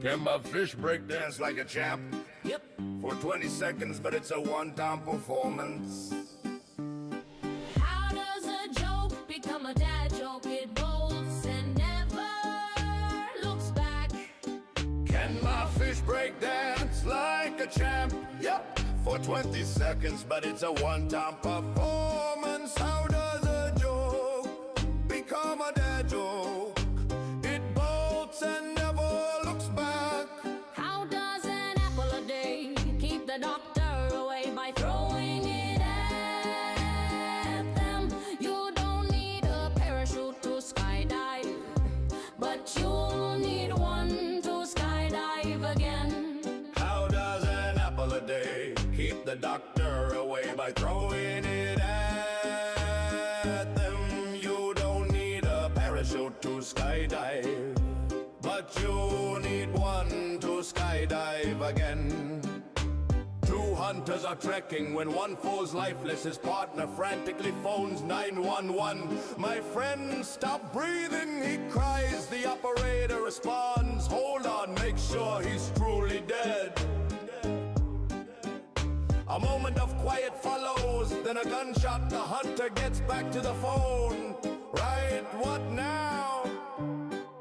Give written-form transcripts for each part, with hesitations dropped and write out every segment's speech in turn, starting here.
Can my fish break dance like a champ? Yep. For 20 seconds, but it's a one-time performance. How does a joke become a dad joke? It bolts and never looks back. Can my fish break dance like a champ? Yep. For 20 seconds, but it's a one-time performance. How does a joke become a dad joke? It bolts and never looks back. How does an apple a day keep the doctor away by throwing it at them? You don't need a parachute to skydive, but you'll need one to skydive again. How does an apple a day keep the doctor away by throwing it at them? You don't need a parachute to skydive, but you need one to skydive again. Two hunters are trekking when one falls lifeless. His partner frantically phones 911. My friend, stop breathing, he cries. The operator responds, hold on, make sure he's truly dead. A moment of quiet follows, then a gunshot. The hunter gets back to the phone. Right, what now?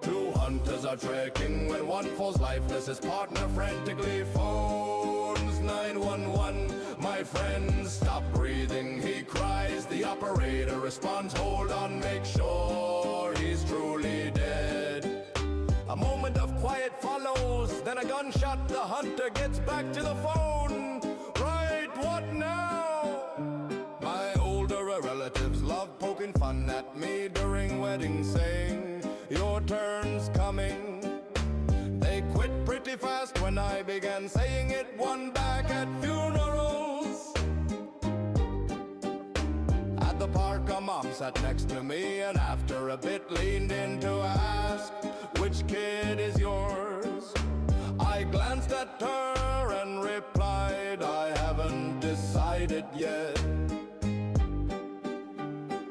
Two hunters are trekking when one falls lifeless. His partner frantically phones 911. My friend, stop breathing, he cries. The operator responds, hold on, make sure he's truly dead. A moment of quiet follows, then a gunshot. The hunter gets back to the phone. Right, what now? My older relatives love poking fun at me during weddings, saying, your turn's coming. They quit pretty fast when I began saying it. One back at funerals. At the park, a mom sat next to me, and after a bit leaned in to ask, which kid is yours? I glanced at her and replied, I haven't decided yet.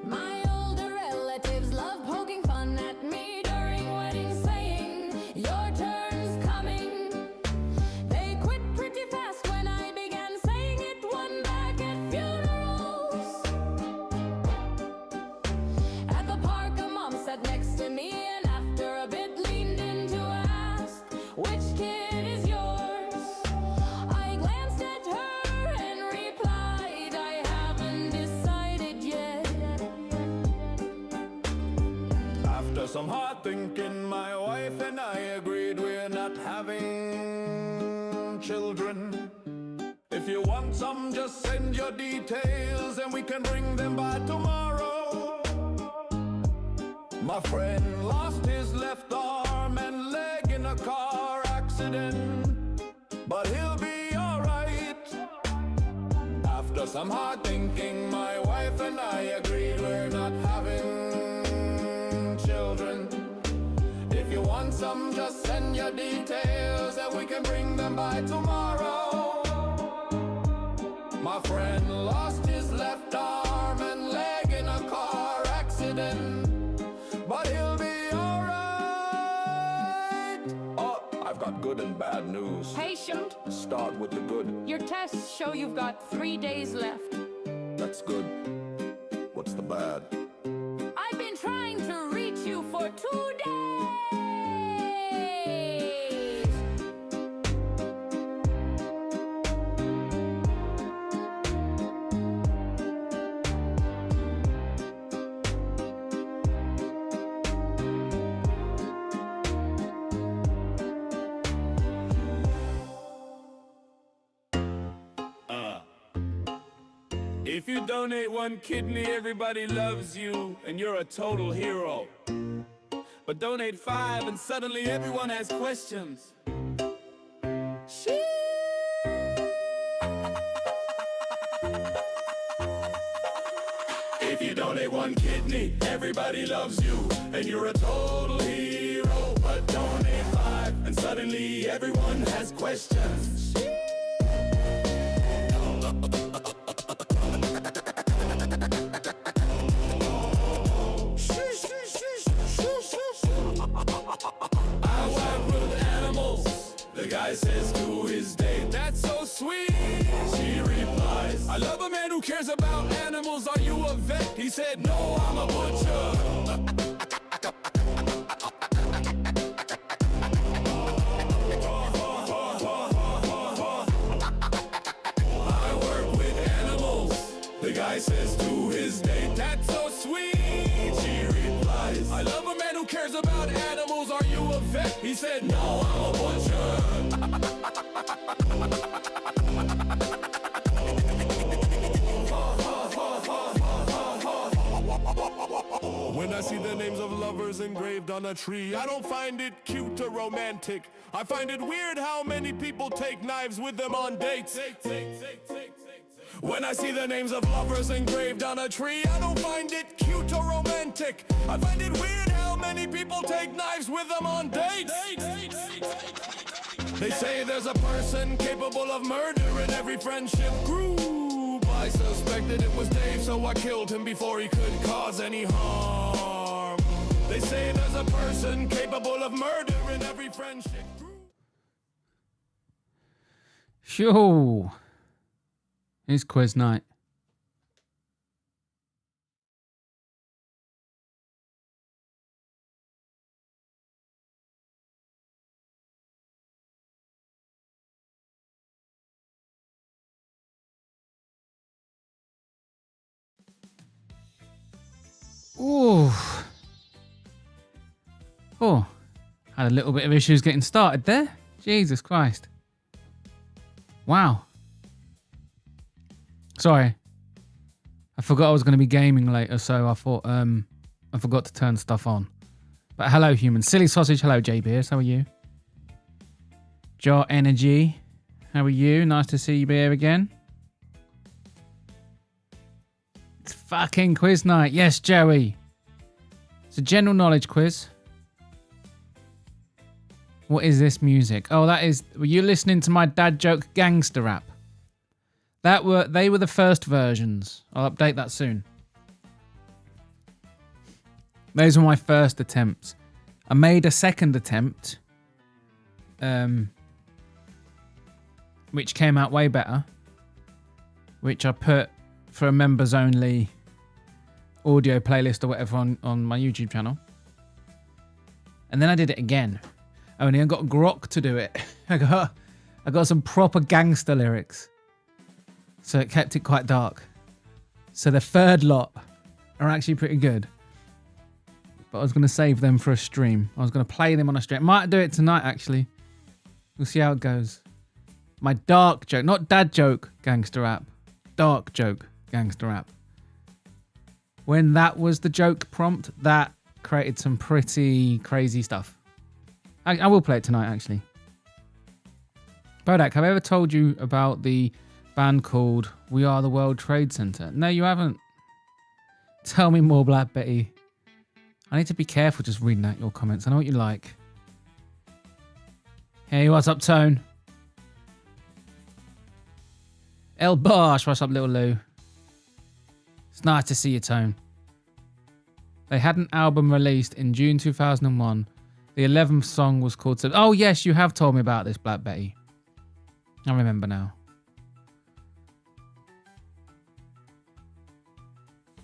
My older relatives love poking fun at me during weddings, saying, your turn's coming. They quit pretty fast when I began saying it. One back at funerals. At the park, a mom sat next to me, and after a bit leaned in to ask, which kid is yours? I glanced at her and replied, I haven't decided yet. After some hard thinking, my wife and I agreed we're not having children. If you want some, just send your details and we can bring them by tomorrow. My friend lost his left arm and leg in a car accident, but he'll be alright. After some hard thinking, my wife and I agreed we're not having children. If you want some, just send your details and we can bring them by tomorrow. My friend lost his left arm and leg in a car accident, but he'll be alright. Oh, I've got good and bad news. Patient, Start with the good. your tests show you've got 3 days left. That's good. What's the bad? I've been trying to reach you for 2 days. If you donate one kidney, everybody loves you, and you're a total hero. But donate 5 and suddenly everyone has questions. If you donate one kidney, everybody loves you, and you're a total hero. But donate 5 and suddenly everyone has questions. I work with animals. who cares about animals. Are you a vet? He said, no, I'm a butcher. I work with animals. The guy says to his date, that's so sweet. She replies, I love a man who cares about animals. Are you a vet? He said, no, I'm a butcher. When I see the names of lovers engraved on a tree, I don't find it cute or romantic. I find it weird how many people take knives with them on dates. When I see the names of lovers engraved on a tree, I don't find it cute or romantic. I find it weird how many people take knives with them on dates. They say there's a person capable of murder in every friendship group. I suspected it was Dave, so I killed him before he could cause any harm. They say there's a person capable of murder in every friendship group. Sure. It's quiz night. Ooh. Oh, had a little bit of issues getting started there. Jesus Christ. Wow. Sorry. I forgot I was going to be gaming later, so I thought I forgot to turn stuff on. But hello, human. Silly Sausage, hello, JBS. How are you? Jar Energy, how are you? Nice to see you here again. It's fucking quiz night. Yes, Joey. It's a general knowledge quiz. What is this music? Oh, that is... Were you listening to my dad joke gangster rap? They were the first versions. I'll update that soon. Those were my first attempts. I made a second attempt, which came out way better, which I put for a members only audio playlist or whatever on my YouTube channel. And then I did it again. Only I got Grok to do it. I got some proper gangster lyrics. So it kept it quite dark. So the third lot are actually pretty good. But I was going to save them for a stream. I was going to play them on a stream. Might do it tonight, actually. We'll see how it goes. My dark joke, not dad joke, gangster rap. Dark joke, gangster rap. When that was the joke prompt, that created some pretty crazy stuff. I will play it tonight, actually. Bodach, have I ever told you about the band called We Are the World Trade Center? No, you haven't. Tell me more, Black Betty. I need to be careful just reading out your comments. I know what you like. Hey, what's up, Tone? El Bosh, what's up, little Lou? It's nice to see you, Tone. They had an album released in June 2001. The 11th song was called... Oh, yes, you have told me about this, Black Betty. I remember now.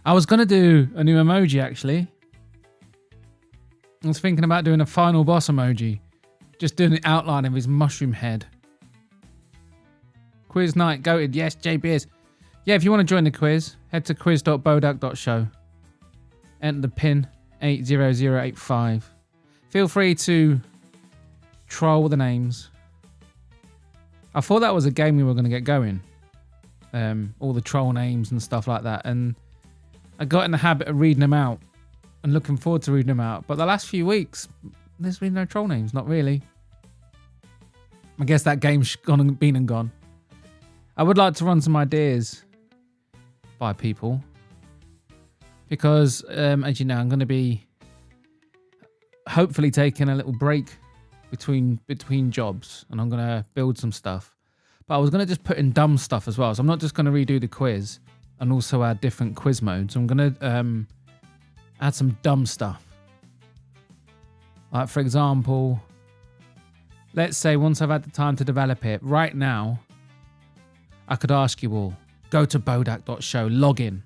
I was going to do a new emoji, actually. I was thinking about doing a final boss emoji. Just doing the outline of his mushroom head. Quiz night, goated. Yes, JBS. Yeah, if you want to join the quiz, head to quiz.bodach.show. Enter the pin 80085. Feel free to troll the names. I thought that was a game we were going to get going. All the troll names and stuff like that. And I got in the habit of reading them out and looking forward to reading them out. But the last few weeks, there's been no troll names. Not really. I guess that game's been and gone. I would like to run some ideas by people. Because, as you know, I'm going to be hopefully taking a little break between jobs. And I'm going to build some stuff. But I was going to just put in dumb stuff as well. So I'm not just going to redo the quiz and also add different quiz modes. I'm going to add some dumb stuff. Like, for example, let's say once I've had the time to develop it, right now, I could ask you all, go to Bodach.show, log in,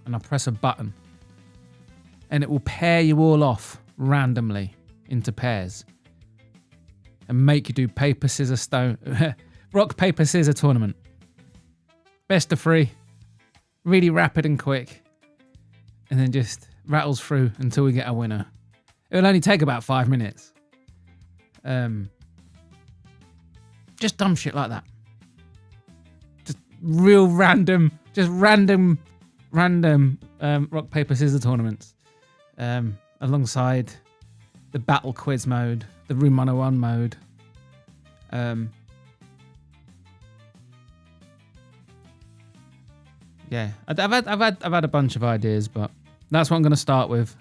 and I press a button, and it will pair you all off randomly into pairs and make you do paper, scissors, stone, rock, paper, scissors tournament. Best of 3, really rapid and quick, and then just rattles through until we get a winner. It'll only take about 5 minutes. Just dumb shit like that. Just real random, rock, paper, scissors tournaments. Alongside the battle quiz mode, the Room 101 mode. Yeah, I've had a bunch of ideas, but that's what I'm going to start with.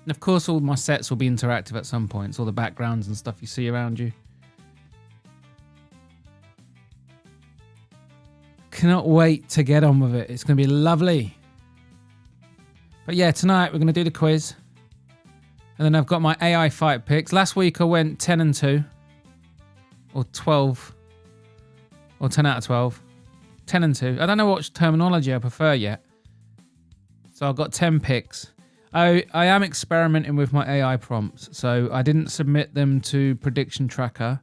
And of course, all my sets will be interactive at some point. It's all the backgrounds and stuff you see around you. Cannot wait to get on with it. It's going to be lovely. But yeah, tonight we're going to do the quiz. And then I've got my AI fight picks. Last week I went 10 and 2. Or 12. Or 10 out of 12. 10 and 2. I don't know what terminology I prefer yet. So I've got 10 picks. I am experimenting with my AI prompts. So I didn't submit them to Prediction Tracker.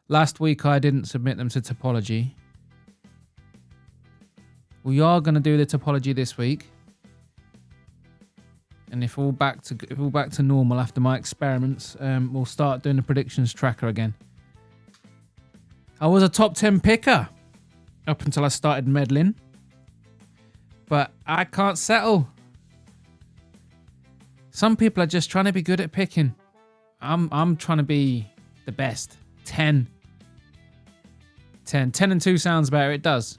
Last week I didn't submit them to Topology. We are going to do the Topology this week. And if all back to normal after my experiments, we'll start doing the Predictions Tracker again. I was a top 10 picker up until I started meddling. But I can't settle. Some people are just trying to be good at picking. I'm trying to be the best. 10 and 2 sounds better. It does.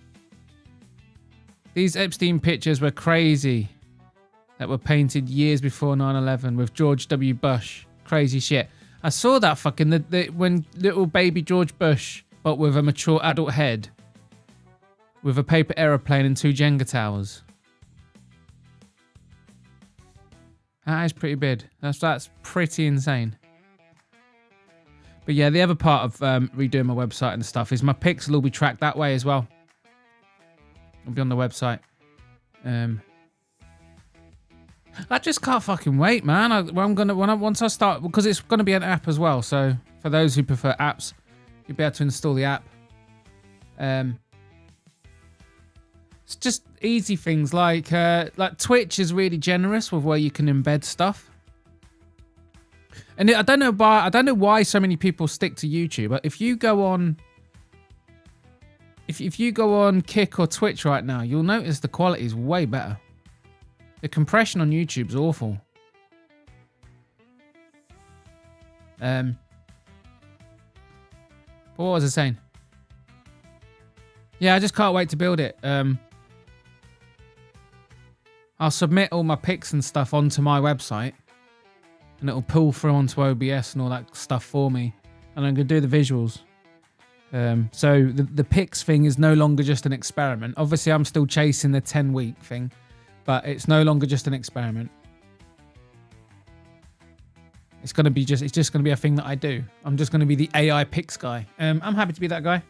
These Epstein pictures were crazy. That were painted years before 9/11 with George W. Bush. Crazy shit. I saw that fucking when little baby George Bush, but with a mature adult head, with a paper aeroplane and 2 Jenga towers. That is pretty big. That's pretty insane. But yeah, the other part of redoing my website and stuff is my picks will all be tracked that way as well. It'll be on the website. I just can't fucking wait, man. Once I start, because it's gonna be an app as well. So for those who prefer apps, you'll be able to install the app. It's just easy things like Twitch is really generous with where you can embed stuff. And I don't know why so many people stick to YouTube. But if you go on, if you go on Kick or Twitch right now, you'll notice the quality is way better. The compression on YouTube is awful. But what was I saying? Yeah, I just can't wait to build it. I'll submit all my pics and stuff onto my website, and it'll pull through onto OBS and all that stuff for me, and I'm gonna do the visuals. So the pics thing is no longer just an experiment. Obviously, I'm still chasing the 10-week thing, but it's no longer just an experiment. It's just gonna be a thing that I do. I'm just gonna be the AI pics guy. I'm happy to be that guy.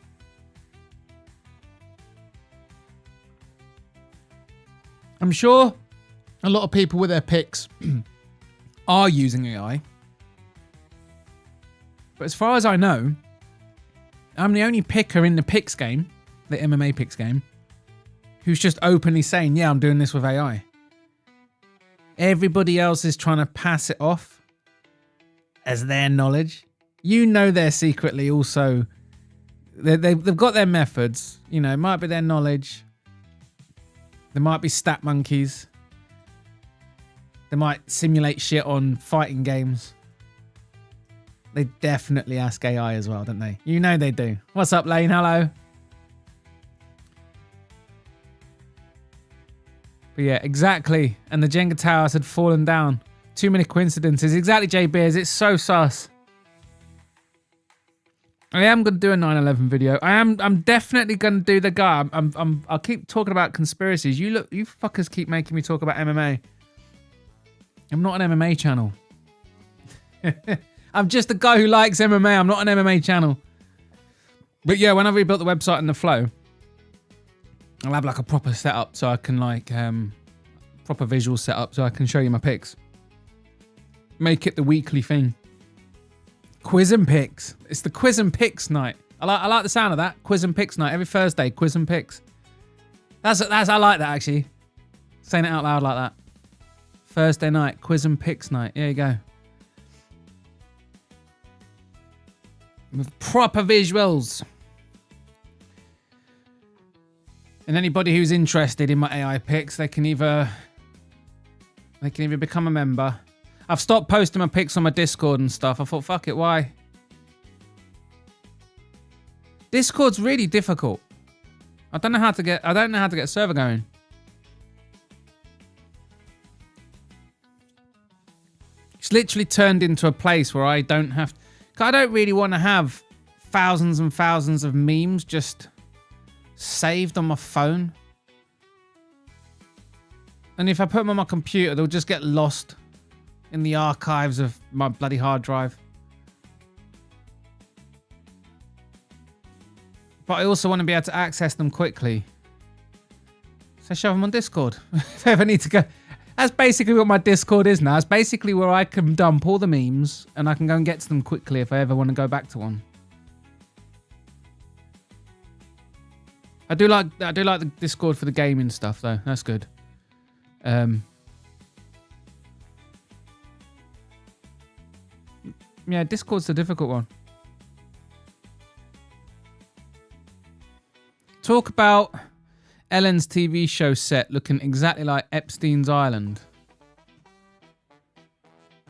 I'm sure a lot of people with their picks are using AI. But as far as I know, I'm the only picker in the picks game, the MMA picks game, who's just openly saying, yeah, I'm doing this with AI. Everybody else is trying to pass it off as their knowledge. You know they're secretly also... They've got their methods. You know, it might be their knowledge. There might be stat monkeys. They might simulate shit on fighting games. They definitely ask AI as well, don't they? You know they do. What's up, Lane? Hello. But yeah, exactly. And the Jenga towers had fallen down. Too many coincidences. Exactly, J Beers. It's so sus. I am going to do a 9/11 video. I'm definitely going to do the guy. I'll keep talking about conspiracies. You fuckers keep making me talk about MMA. I'm not an MMA channel. I'm just a guy who likes MMA. I'm not an MMA channel. But yeah, when I rebuilt the website and the flow, I'll have like a proper setup so I can like proper visual setup so I can show you my picks. Make it the weekly thing. Quiz and picks. It's the quiz and picks night. I like the sound of that. Quiz and picks night every Thursday. Quiz and picks. That's I like that actually. Saying it out loud like that. Thursday night. Quiz and picks night. There you go. With proper visuals. And anybody who's interested in my AI picks, they can either become a member. I've stopped posting my picks on my Discord and stuff. I thought, fuck it, why? Discord's really difficult. I don't know how to get a server going. It's literally turned into a place where I don't really want to have thousands and thousands of memes just saved on my phone. And if I put them on my computer, they'll just get lost in the archives of my bloody hard drive. But I also want to be able to access them quickly. So shove them on Discord. If I ever need to go. That's basically what my Discord is now. It's basically where I can dump all the memes and I can go and get to them quickly if I ever want to go back to one. I do like the Discord for the gaming stuff though. That's good. Yeah, Discord's the difficult one. Talk about Ellen's TV show set looking exactly like Epstein's Island.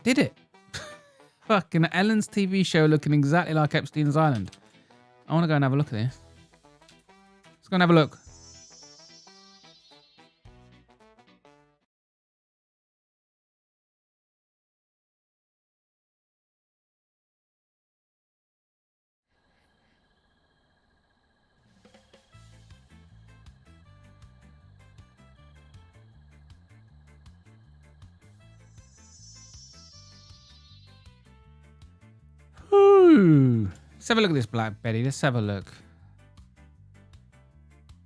Did it? Fucking Ellen's TV show looking exactly like Epstein's Island. I want to go and have a look at this. Let's go and have a look. Ooh. Let's have a look at this Black Betty. Let's have a look.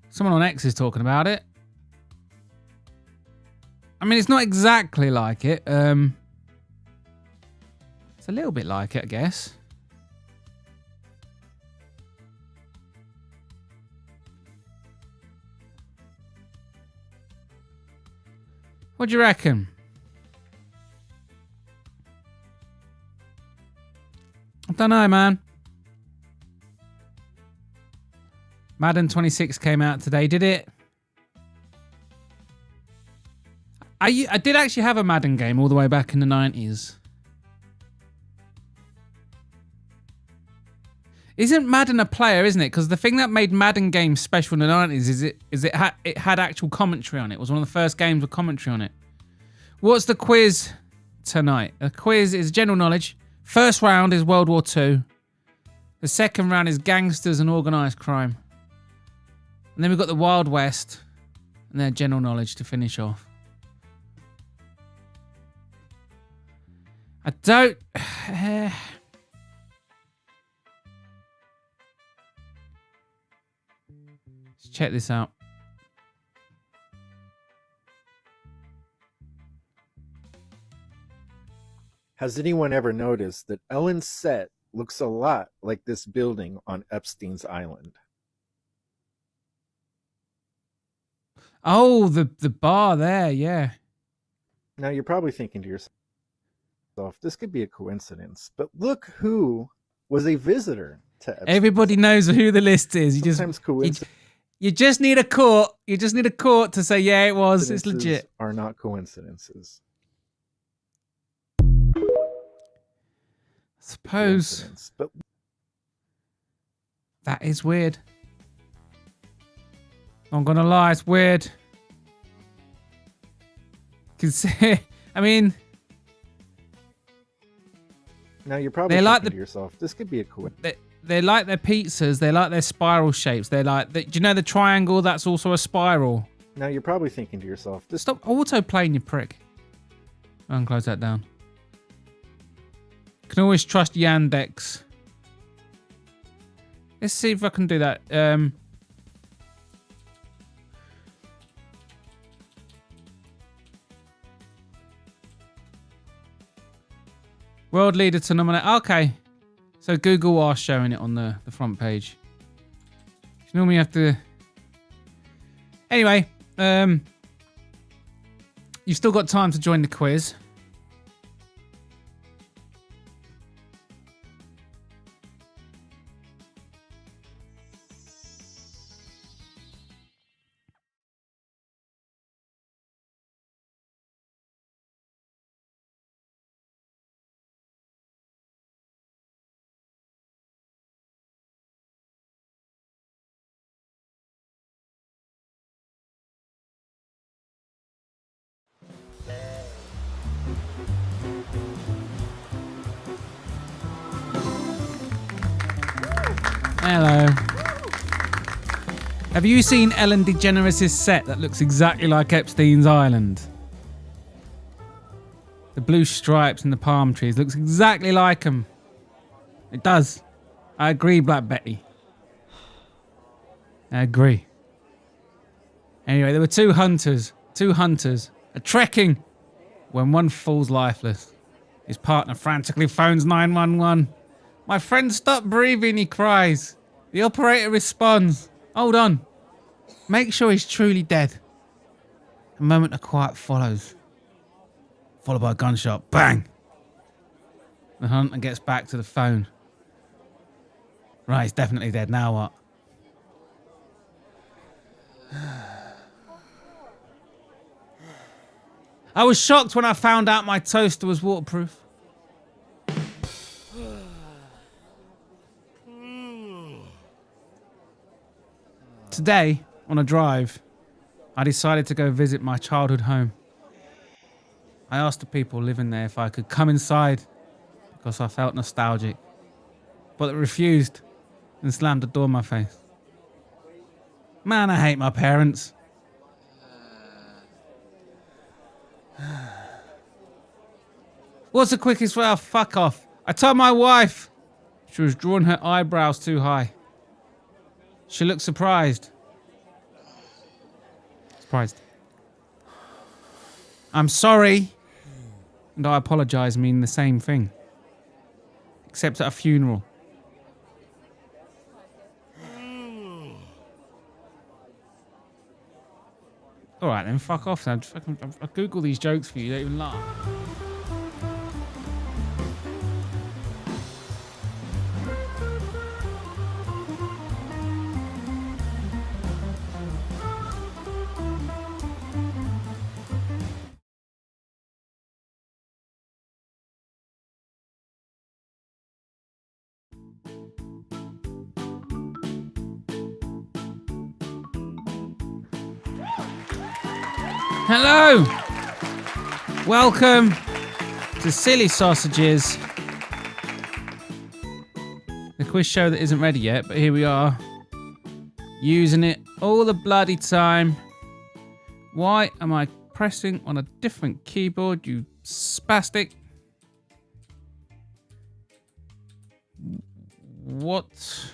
Someone on X is talking about it. I mean, it's not exactly like it. It's a little bit like it, I guess. What do you reckon? I don't know, man. Madden 26 came out today, did it? I did actually have a Madden game all the way back in the 90s. Isn't Madden a player, isn't it? Because the thing that made Madden games special in the 90s is it had actual commentary on it. It was one of the first games with commentary on it. What's the quiz tonight? The quiz is general knowledge. First round is World War II. The second round is gangsters and organised crime. And then we've got the Wild West. And then general knowledge to finish off. I don't... Let's check this out. Has anyone ever noticed that Ellen's set looks a lot like this building on Epstein's Island? Oh, the bar there, yeah. Now you're probably thinking to yourself, this could be a coincidence, but look who was a visitor to Epstein. Everybody knows who the list is. You just need a court. You just need a court to say, yeah, it was. It's legit. Are not coincidences. Suppose but that is weird. I'm gonna lie, it's weird. Cause I mean, now you're probably thinking to yourself, this could be a coincidence. They like their pizzas. They like their spiral shapes. They like. Do you know the triangle? That's also a spiral. Now you're probably thinking to yourself, stop auto-playing, you prick. I'll close that down. Can always trust Yandex. Let's see if I can do that. World leader to nominate. Okay. So Google are showing it on the front page. You normally have to... Anyway, you've still got time to join the quiz. Hello. Have you seen Ellen DeGeneres' set that looks exactly like Epstein's Island? The blue stripes and the palm trees looks exactly like them. It does. I agree, Black Betty. I agree. Anyway, there were two hunters are trekking when one falls lifeless. His partner frantically phones 911. My friend stopped breathing, he cries. The operator responds. Hold on. Make sure he's truly dead. A moment of quiet follows. Followed by a gunshot. Bang! The hunter gets back to the phone. Right, he's definitely dead. Now what? I was shocked when I found out my toaster was waterproof. Today, on a drive, I decided to go visit my childhood home. I asked the people living there if I could come inside because I felt nostalgic, but they refused and slammed the door in my face. Man, I hate my parents. What's the quickest way? Oh, fuck off. I told my wife. She was drawing her eyebrows too high. She looked surprised. I'm sorry. And I apologize mean the same thing. Except at a funeral. Alright then, fuck off then. I'll Google these jokes for you, you don't even laugh. Hello! Welcome to Silly Sausages. The quiz show that isn't ready yet, but here we are. Using it all the bloody time. Why am I pressing on a different keyboard, you spastic? What?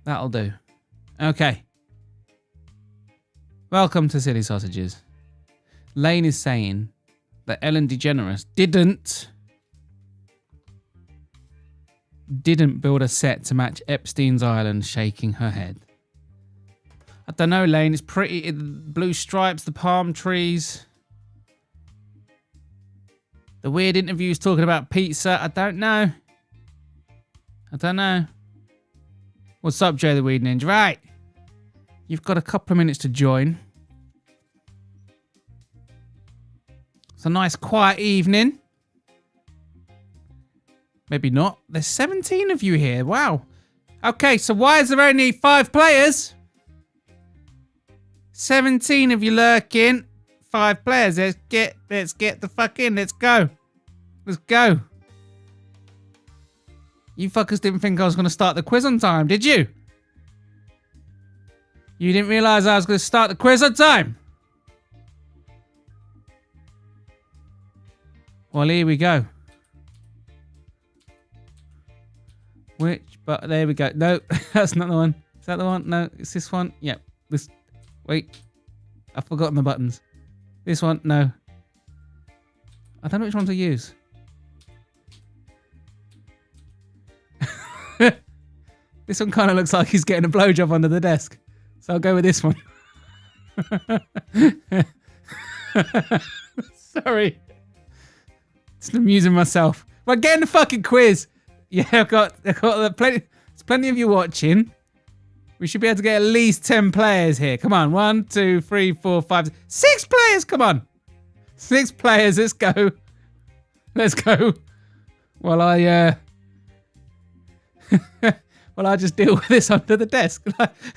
That'll do. Okay. Welcome to Silly Sausages. Lane is saying that Ellen DeGeneres didn't build a set to match Epstein's Island, shaking her head. I don't know, Lane. It's pretty. Blue stripes, the palm trees. The weird interviews talking about pizza. I don't know. What's up, Joe the Weed Ninja? Right. You've got a couple of minutes to join. It's a nice quiet evening. Maybe not. There's 17 of you here. Wow. Okay, so why is there only 5 players? 17 of you lurking. 5 players. Let's get the fuck in. Let's go. Let's go. You fuckers didn't think I was going to start the quiz on time, did you? You didn't realise I was going to start the quiz on time? Well, here we go. Which? But there we go. No, that's not the one. Is that the one? No, it's this one. Yep. This. Wait. I've forgotten the buttons. This one. No. I don't know which one to use. This one kind of looks like he's getting a blowjob under the desk. So I'll go with this one. Sorry. Just amusing myself. Well, get in the fucking quiz. Yeah, I've got plenty. There's plenty of you watching. We should be able to get at least 10 players here. Come on. 1, 2, 3, 4, 5, 6 players. Come on. 6 players. Let's go. Let's go. Well, I just deal with this under the desk.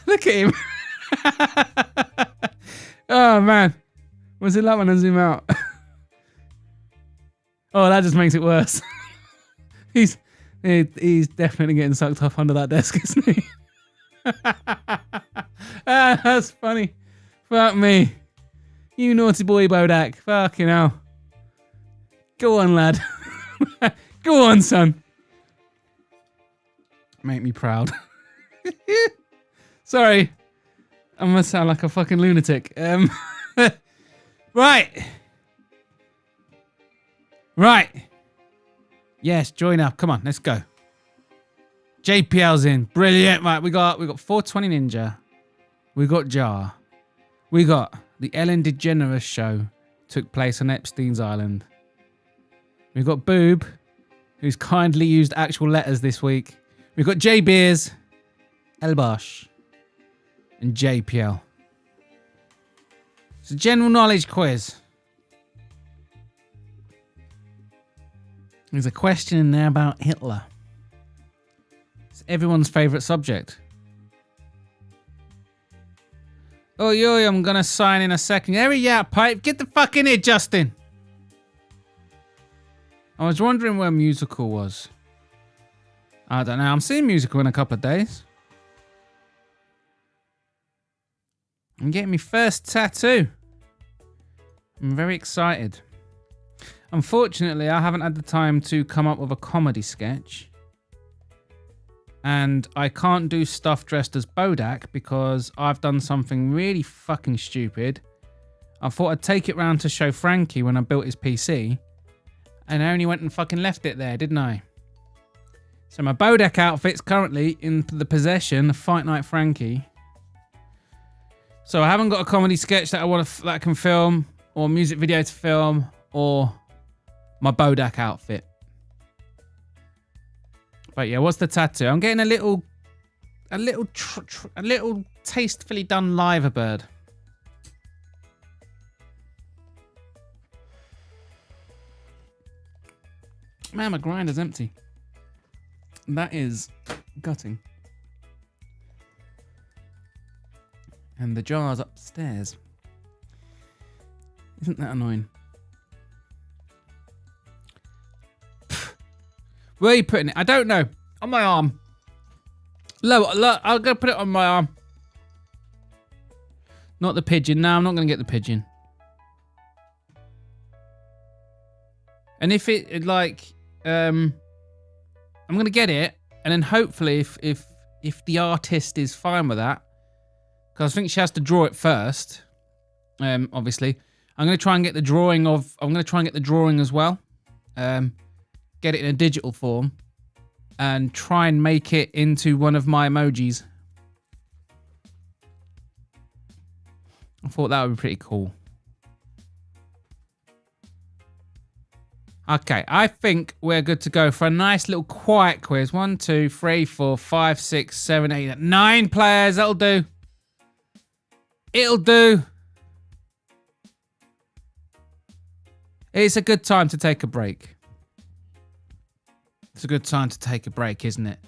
Look at him. Oh, man. What's it like when I zoom out? Oh, that just makes it worse. He's definitely getting sucked off under that desk, isn't he? That's funny. Fuck me. You naughty boy, Bodach. Fucking hell. Go on, lad. Go on, son. Make me proud. Sorry. I must sound like a fucking lunatic. Right. Right. Yes, join up. Come on, let's go. JPL's in. Brilliant. Right, we got 420 Ninja. We got Jar. We got the Ellen DeGeneres show took place on Epstein's Island. We got Boob, who's kindly used actual letters this week. We got J Beers, Elbosh, and JPL. It's a general knowledge quiz. There's a question in there about Hitler. It's everyone's favourite subject. Oh, yo, I'm going to sign in a second. Hurry up, pipe. Get the fuck in here, Justin. I was wondering where Musical was. I don't know. I'm seeing Musical in a couple of days. I'm getting my first tattoo. I'm very excited. Unfortunately, I haven't had the time to come up with a comedy sketch. And I can't do stuff dressed as Bodach because I've done something really fucking stupid. I thought I'd take it round to show Frankie when I built his PC. And I only went and fucking left it there, didn't I? So my Bodach outfit's currently in the possession of Fight Night Frankie. So I haven't got a comedy sketch that I can film, or a music video to film, or my Bodach outfit. But yeah, what's the tattoo? I'm getting a little tastefully done liver bird. Man, my grinder's empty. That is gutting. And the jar's upstairs. Isn't that annoying? Where are you putting it? I don't know. On my arm. Look, I'm going to put it on my arm. Not the pigeon. No, I'm not going to get the pigeon. And if it like, I'm going to get it. And then hopefully if the artist is fine with that, because I think she has to draw it first. Obviously. I'm going to try and get the drawing as well. Get it in a digital form and try and make it into one of my emojis. I thought that would be pretty cool. Okay, I think we're good to go for a nice little quiet quiz. 1, 2, 3, 4, 5, 6, 7, 8, 9 players. That'll do. It'll do. It's a good time to take a break. It's a good time to take a break, isn't it?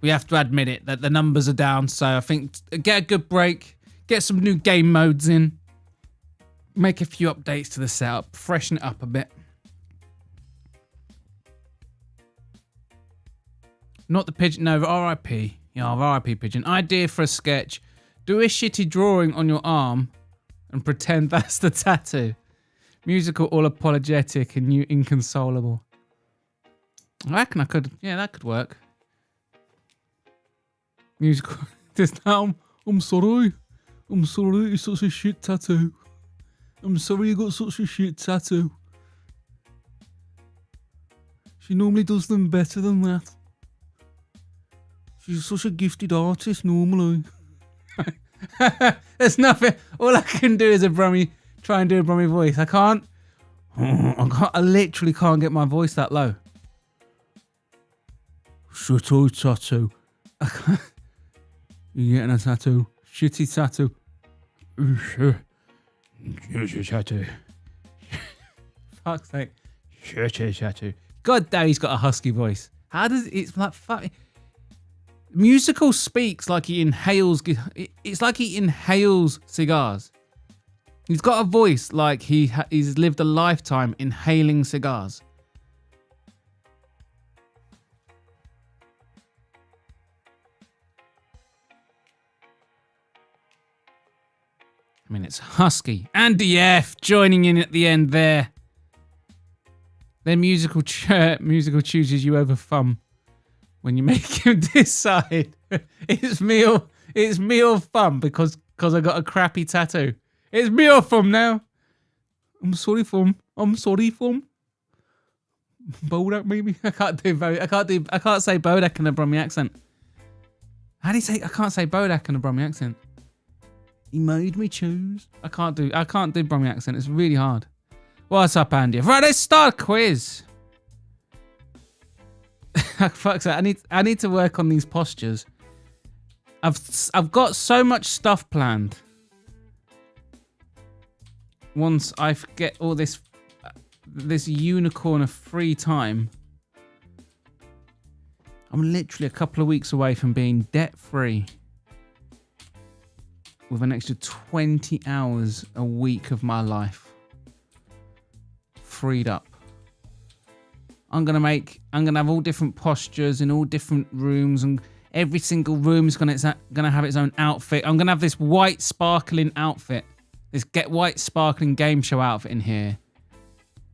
We have to admit it, that the numbers are down. So I think get a good break. Get some new game modes in. Make a few updates to the setup. Freshen it up a bit. Not the pigeon. No, RIP. Yeah, RIP pigeon. Idea for a sketch. Do a shitty drawing on your arm and pretend that's the tattoo. Musical, all apologetic and you inconsolable. I reckon I could. Yeah, that could work. Musical. Just now, I'm sorry. I'm sorry. It's such a shit tattoo. I'm sorry you got such a shit tattoo. She normally does them better than that. She's such a gifted artist normally. There's nothing. All I can do is try and do a Brummy voice. I can't. I literally can't get my voice that low. Shitty tattoo. You getting a tattoo? Shitty tattoo. Shitty tattoo. Fuck's sake. Shitty tattoo. God damn, he's got a husky voice. How does it's like fucking musical speaks like he inhales. It's like he inhales cigars. He's got a voice like he's lived a lifetime inhaling cigars. I mean, it's husky. Andy F joining in at the end there. Then musical chooses you over fun when you make him decide it's me or fun because I got a crappy tattoo. It's me or fun now. I'm sorry fun. Bodach maybe. I can't say Bodach in a Brummy accent. How do you say? I can't say Bodach in a Brummy accent. He made me choose. I can't do Brummy accent. It's really hard. What's up, Andy? Right, let's start a quiz. Fuck's sake, I need to work on these postures. I've got so much stuff planned. Once I get all this unicorn of free time, I'm literally a couple of weeks away from being debt free. With an extra 20 hours a week of my life freed up. I'm gonna have all different postures in all different rooms, and every single room is gonna have its own outfit. I'm gonna have this white sparkling outfit, this white sparkling game show outfit in here.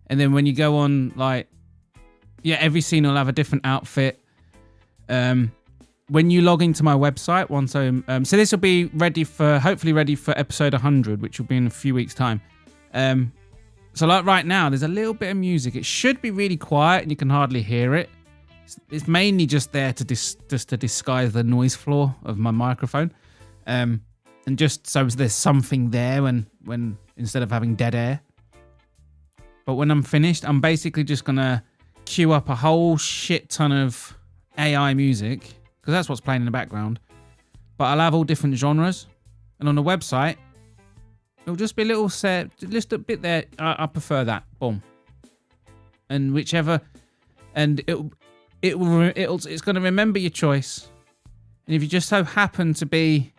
And then when you go on, like, yeah, every scene will have a different outfit. When you log into my website, so this will be hopefully ready for episode 100, which will be in a few weeks' time. So like right now, there's a little bit of music. It should be really quiet and you can hardly hear it. It's mainly just there to disguise the noise floor of my microphone, and just so there's something there when instead of having dead air. But when I'm finished, I'm basically just gonna queue up a whole shit ton of AI music, because that's what's playing in the background. But I'll have all different genres, and on the website, it'll just be a little set, just a bit there. I prefer that. Boom. And whichever, and it's going to remember your choice. And if you just so happen to be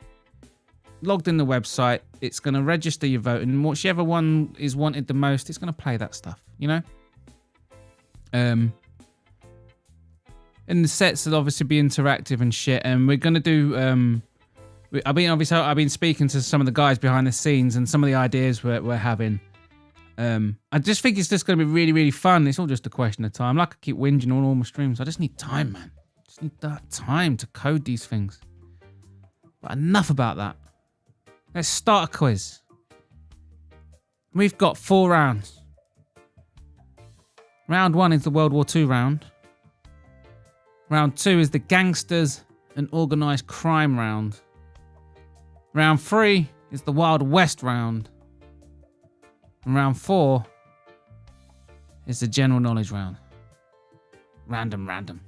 logged in the website, it's going to register your vote, and whichever one is wanted the most, it's going to play that stuff. You know. And the sets will obviously be interactive and shit. And we're going to do. I've been speaking to some of the guys behind the scenes and some of the ideas we're having. I just think it's just going to be really, really fun. It's all just a question of time. Like I keep whinging on all my streams. I just need time, man. Just need that time to code these things. But enough about that. Let's start a quiz. We've got 4 rounds. Round 1 is the World War II round. Round 2 is the gangsters and organised crime round. Round 3 is the Wild West round. And round 4 is the general knowledge round. Random.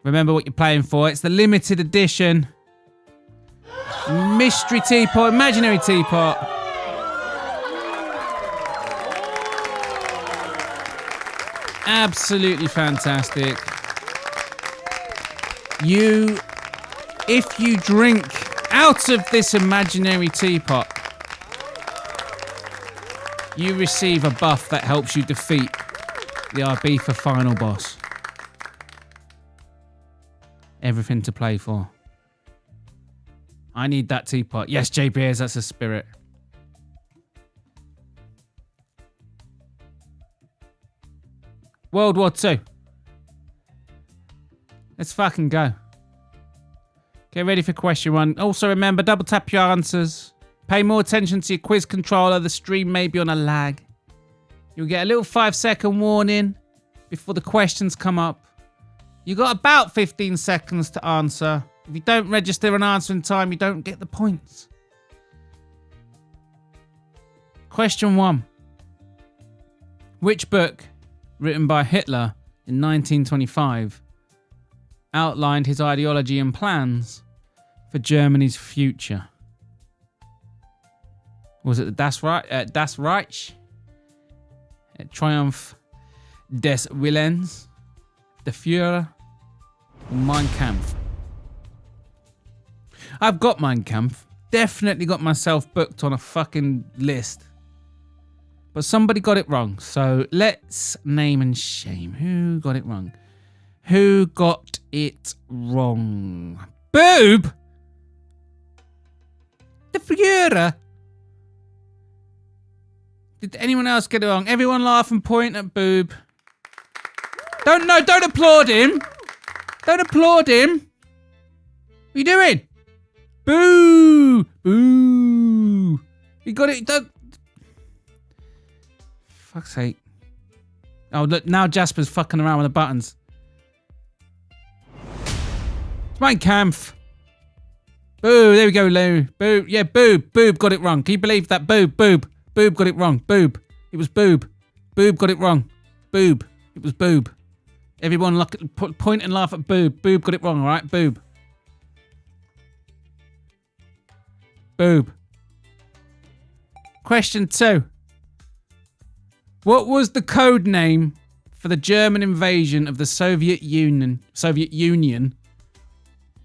Remember what you're playing for. It's the limited edition mystery teapot, imaginary teapot. Absolutely fantastic. If you drink out of this imaginary teapot, you receive a buff that helps you defeat the Ibiza final boss. Everything to play for. I need that teapot. Yes, JBS, that's a spirit. World War II. Let's fucking go. Get ready for question 1. Also remember, double tap your answers. Pay more attention to your quiz controller. The stream may be on a lag. You'll get a little 5-second warning before the questions come up. You got about 15 seconds to answer. If you don't register an answer in time, you don't get the points. Question 1. Which book, written by Hitler in 1925, outlined his ideology and plans for Germany's future? Was it Das Reich, Triumph des Willens, Der Führer, or Mein Kampf? I've got Mein Kampf. Definitely got myself booked on a fucking list. But somebody got it wrong. So let's name and shame. Who got it wrong? Who got it wrong? Boob? The Führer? Did anyone else get it wrong? Everyone laugh and point at Boob. Don't applaud him. Don't applaud him. What are you doing? Boo! Boo! You got it. Don't. Fuck's sake. Oh, look, now Jasper's fucking around with the buttons. It's Mein Kampf. Boo, there we go, Lou. Boo, yeah, Boob. Boob got it wrong. Can you believe that? Boob. Boob got it wrong. Boob. It was Boob. Boob got it wrong. Boob. It was Boob. Everyone point and laugh at Boob. Boob got it wrong, all right? Boob. Boob. Question 2. What was the code name for the German invasion of the Soviet Union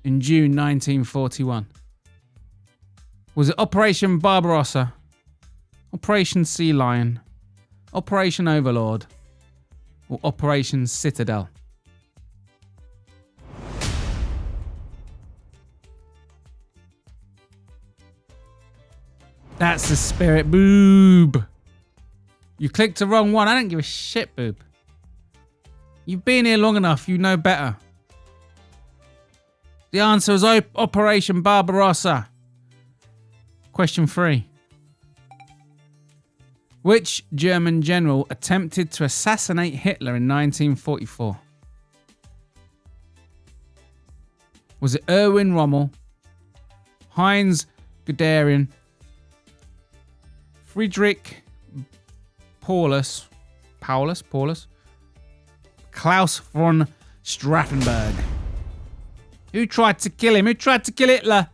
in June 1941? Was it Operation Barbarossa, Operation Sea Lion, Operation Overlord, or Operation Citadel? That's the spirit, Boob. You clicked the wrong one. I don't give a shit, Boob. You've been here long enough. You know better. The answer is Operation Barbarossa. Question 3. Which German general attempted to assassinate Hitler in 1944? Was it Erwin Rommel, Heinz Guderian, Friedrich Paulus, Klaus von Stauffenberg? Who tried to kill him? Who tried to kill Hitler?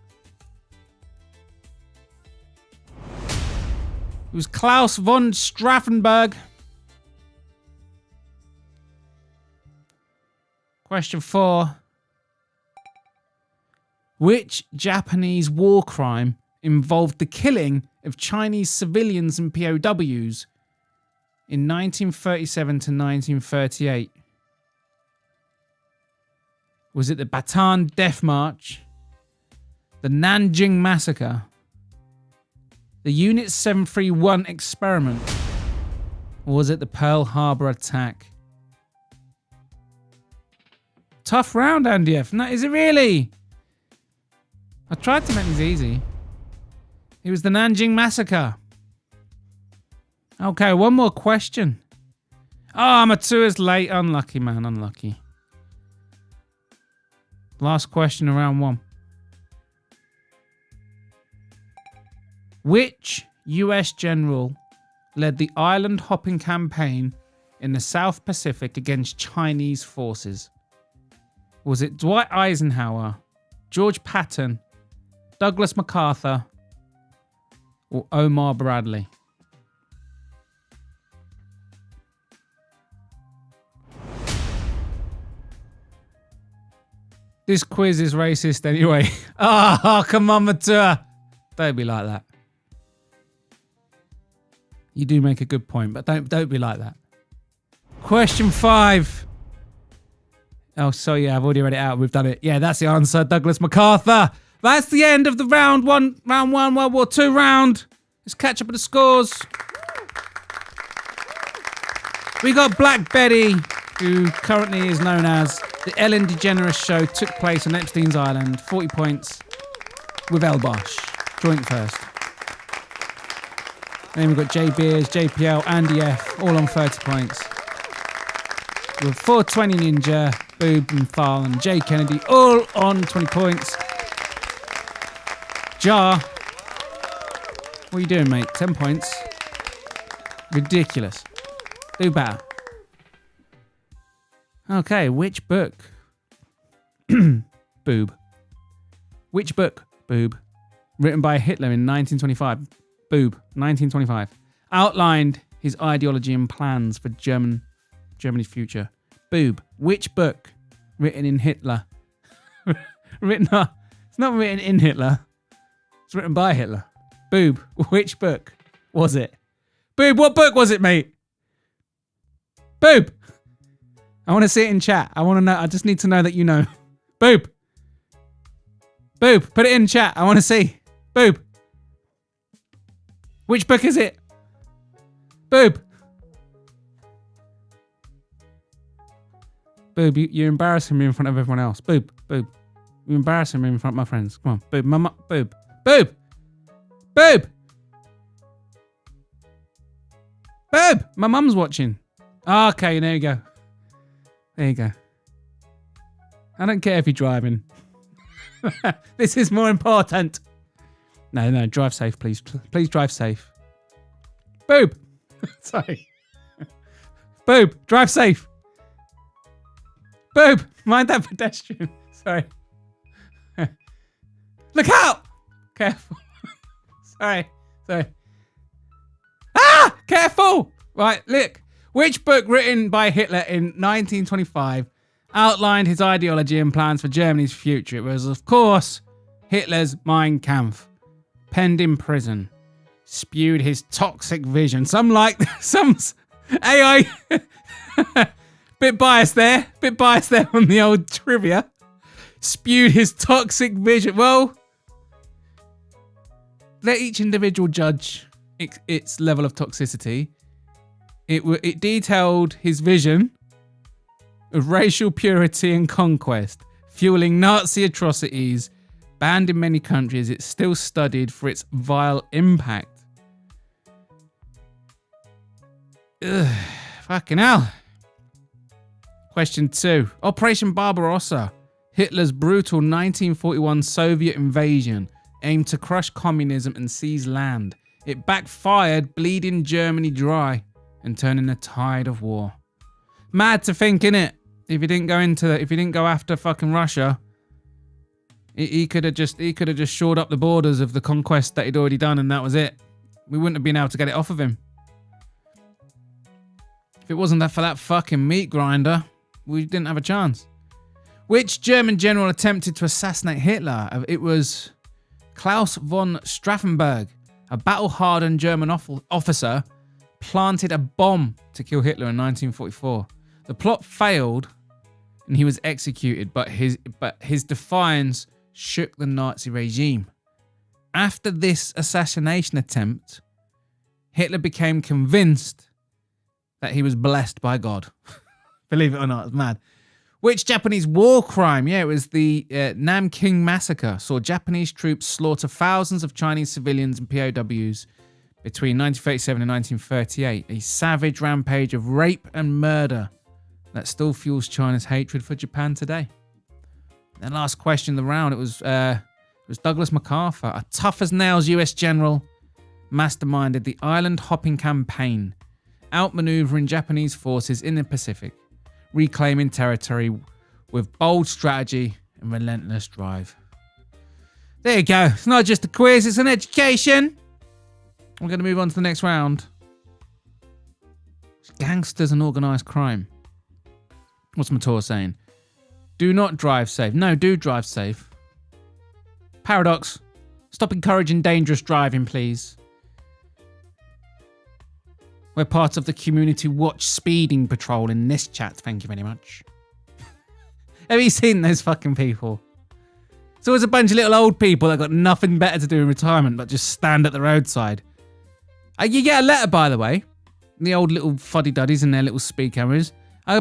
It was Klaus von Stauffenberg. Question 4. Which Japanese war crime involved the killing of Chinese civilians and POWs in 1937 to 1938? Was it the Bataan Death March, the Nanjing Massacre, the Unit 731 experiment, or was it the Pearl Harbor attack? Tough round, Andy F. No, is it really? I tried to make these easy. It was the Nanjing Massacre. Okay, one more question. Oh, my 2 is late. Unlucky, man. Unlucky. Last question of round 1. Which US general led the island hopping campaign in the South Pacific against Chinese forces? Was it Dwight Eisenhower, George Patton, Douglas MacArthur, or Omar Bradley? This quiz is racist anyway. Oh, come on, Matua. Don't be like that. You do make a good point, but don't be like that. Question 5. Oh, so yeah, I've already read it out. We've done it. Yeah, that's the answer. Douglas MacArthur. That's the end of the round one World War II round. Let's catch up with the scores. We got Black Betty who currently is known as the Ellen DeGeneres Show, took place on Epstein's Island. 40 points with El Bosch, joint first. Then we've got J Beers, JPL, Andy F, all on 30 points. With 420 Ninja, Boob and Thal and Jay Kennedy, all on 20 points. Jar, what are you doing, mate? 10 points. Ridiculous. Do better. Okay, which book? Boob. Which book, Boob, written by Hitler in 1925, Boob, 1925, outlined his ideology and plans for Germany's future? Boob. Which book, written in Hitler? It's not written in Hitler. It's written by Hitler. Boob. Which book was it? Boob, what book was it, mate? Boob. I want to see it in chat. I want to know. I just need to know that you know. Boob. Boob. Put it in chat. I want to see. Boob. Which book is it? Boob. Boob, you're embarrassing me in front of everyone else. Boob. Boob. You're embarrassing me in front of my friends. Come on. Boob. Mama. Boob. Boob. Boob. Boob. My mum's watching. Oh, okay, there you go. There you go. I don't care if you're driving. This is more important. No, drive safe, please. Please drive safe. Boob. Sorry. Boob, drive safe. Boob, mind that pedestrian. Sorry. Look out! Careful. Sorry. Ah! Careful! Right, look. Which book written by Hitler in 1925 outlined his ideology and plans for Germany's future? It was, of course, Hitler's Mein Kampf. Penned in prison. Spewed his toxic vision. Some AI... Bit biased there on the old trivia. Spewed his toxic vision. Well, let each individual judge its level of toxicity. It detailed his vision of racial purity and conquest, fueling Nazi atrocities, banned in many countries. It's still studied for its vile impact. Ugh, fucking hell. Question 2. Operation Barbarossa. Hitler's brutal 1941 Soviet invasion aimed to crush communism and seize land. It backfired, bleeding Germany dry and turning the tide of war. Mad to think, innit? If he didn't go after fucking Russia, he could have just shored up the borders of the conquest that he'd already done, and that was it. We wouldn't have been able to get it off of him. If it wasn't for that fucking meat grinder, we didn't have a chance. Which German general attempted to assassinate Hitler? It was Klaus von Straffenberg, a battle-hardened German officer, planted a bomb to kill Hitler in 1944. The plot failed, and he was executed, but his defiance shook the Nazi regime. After this assassination attempt, Hitler became convinced that he was blessed by God. Believe it or not, it's mad. Which Japanese war crime? Yeah, it was the Nanking Massacre. Saw Japanese troops slaughter thousands of Chinese civilians and POWs between 1937 and 1938. A savage rampage of rape and murder that still fuels China's hatred for Japan today. The last question of the round, it was Douglas MacArthur, a tough-as-nails US general, masterminded the island-hopping campaign, outmaneuvering Japanese forces in the Pacific, reclaiming territory with bold strategy and relentless drive. There you go. It's not just a quiz, it's an education. We're going to move on to the next round. It's gangsters and organised crime. What's Mator saying? Do not drive safe. No, do drive safe. Paradox. Stop encouraging dangerous driving, please. We're part of the Community Watch Speeding Patrol in this chat. Thank you very much. Have you seen those fucking people? It's always a bunch of little old people that got nothing better to do in retirement but just stand at the roadside. You get a letter, by the way. The old little fuddy-duddies and their little speed cameras. I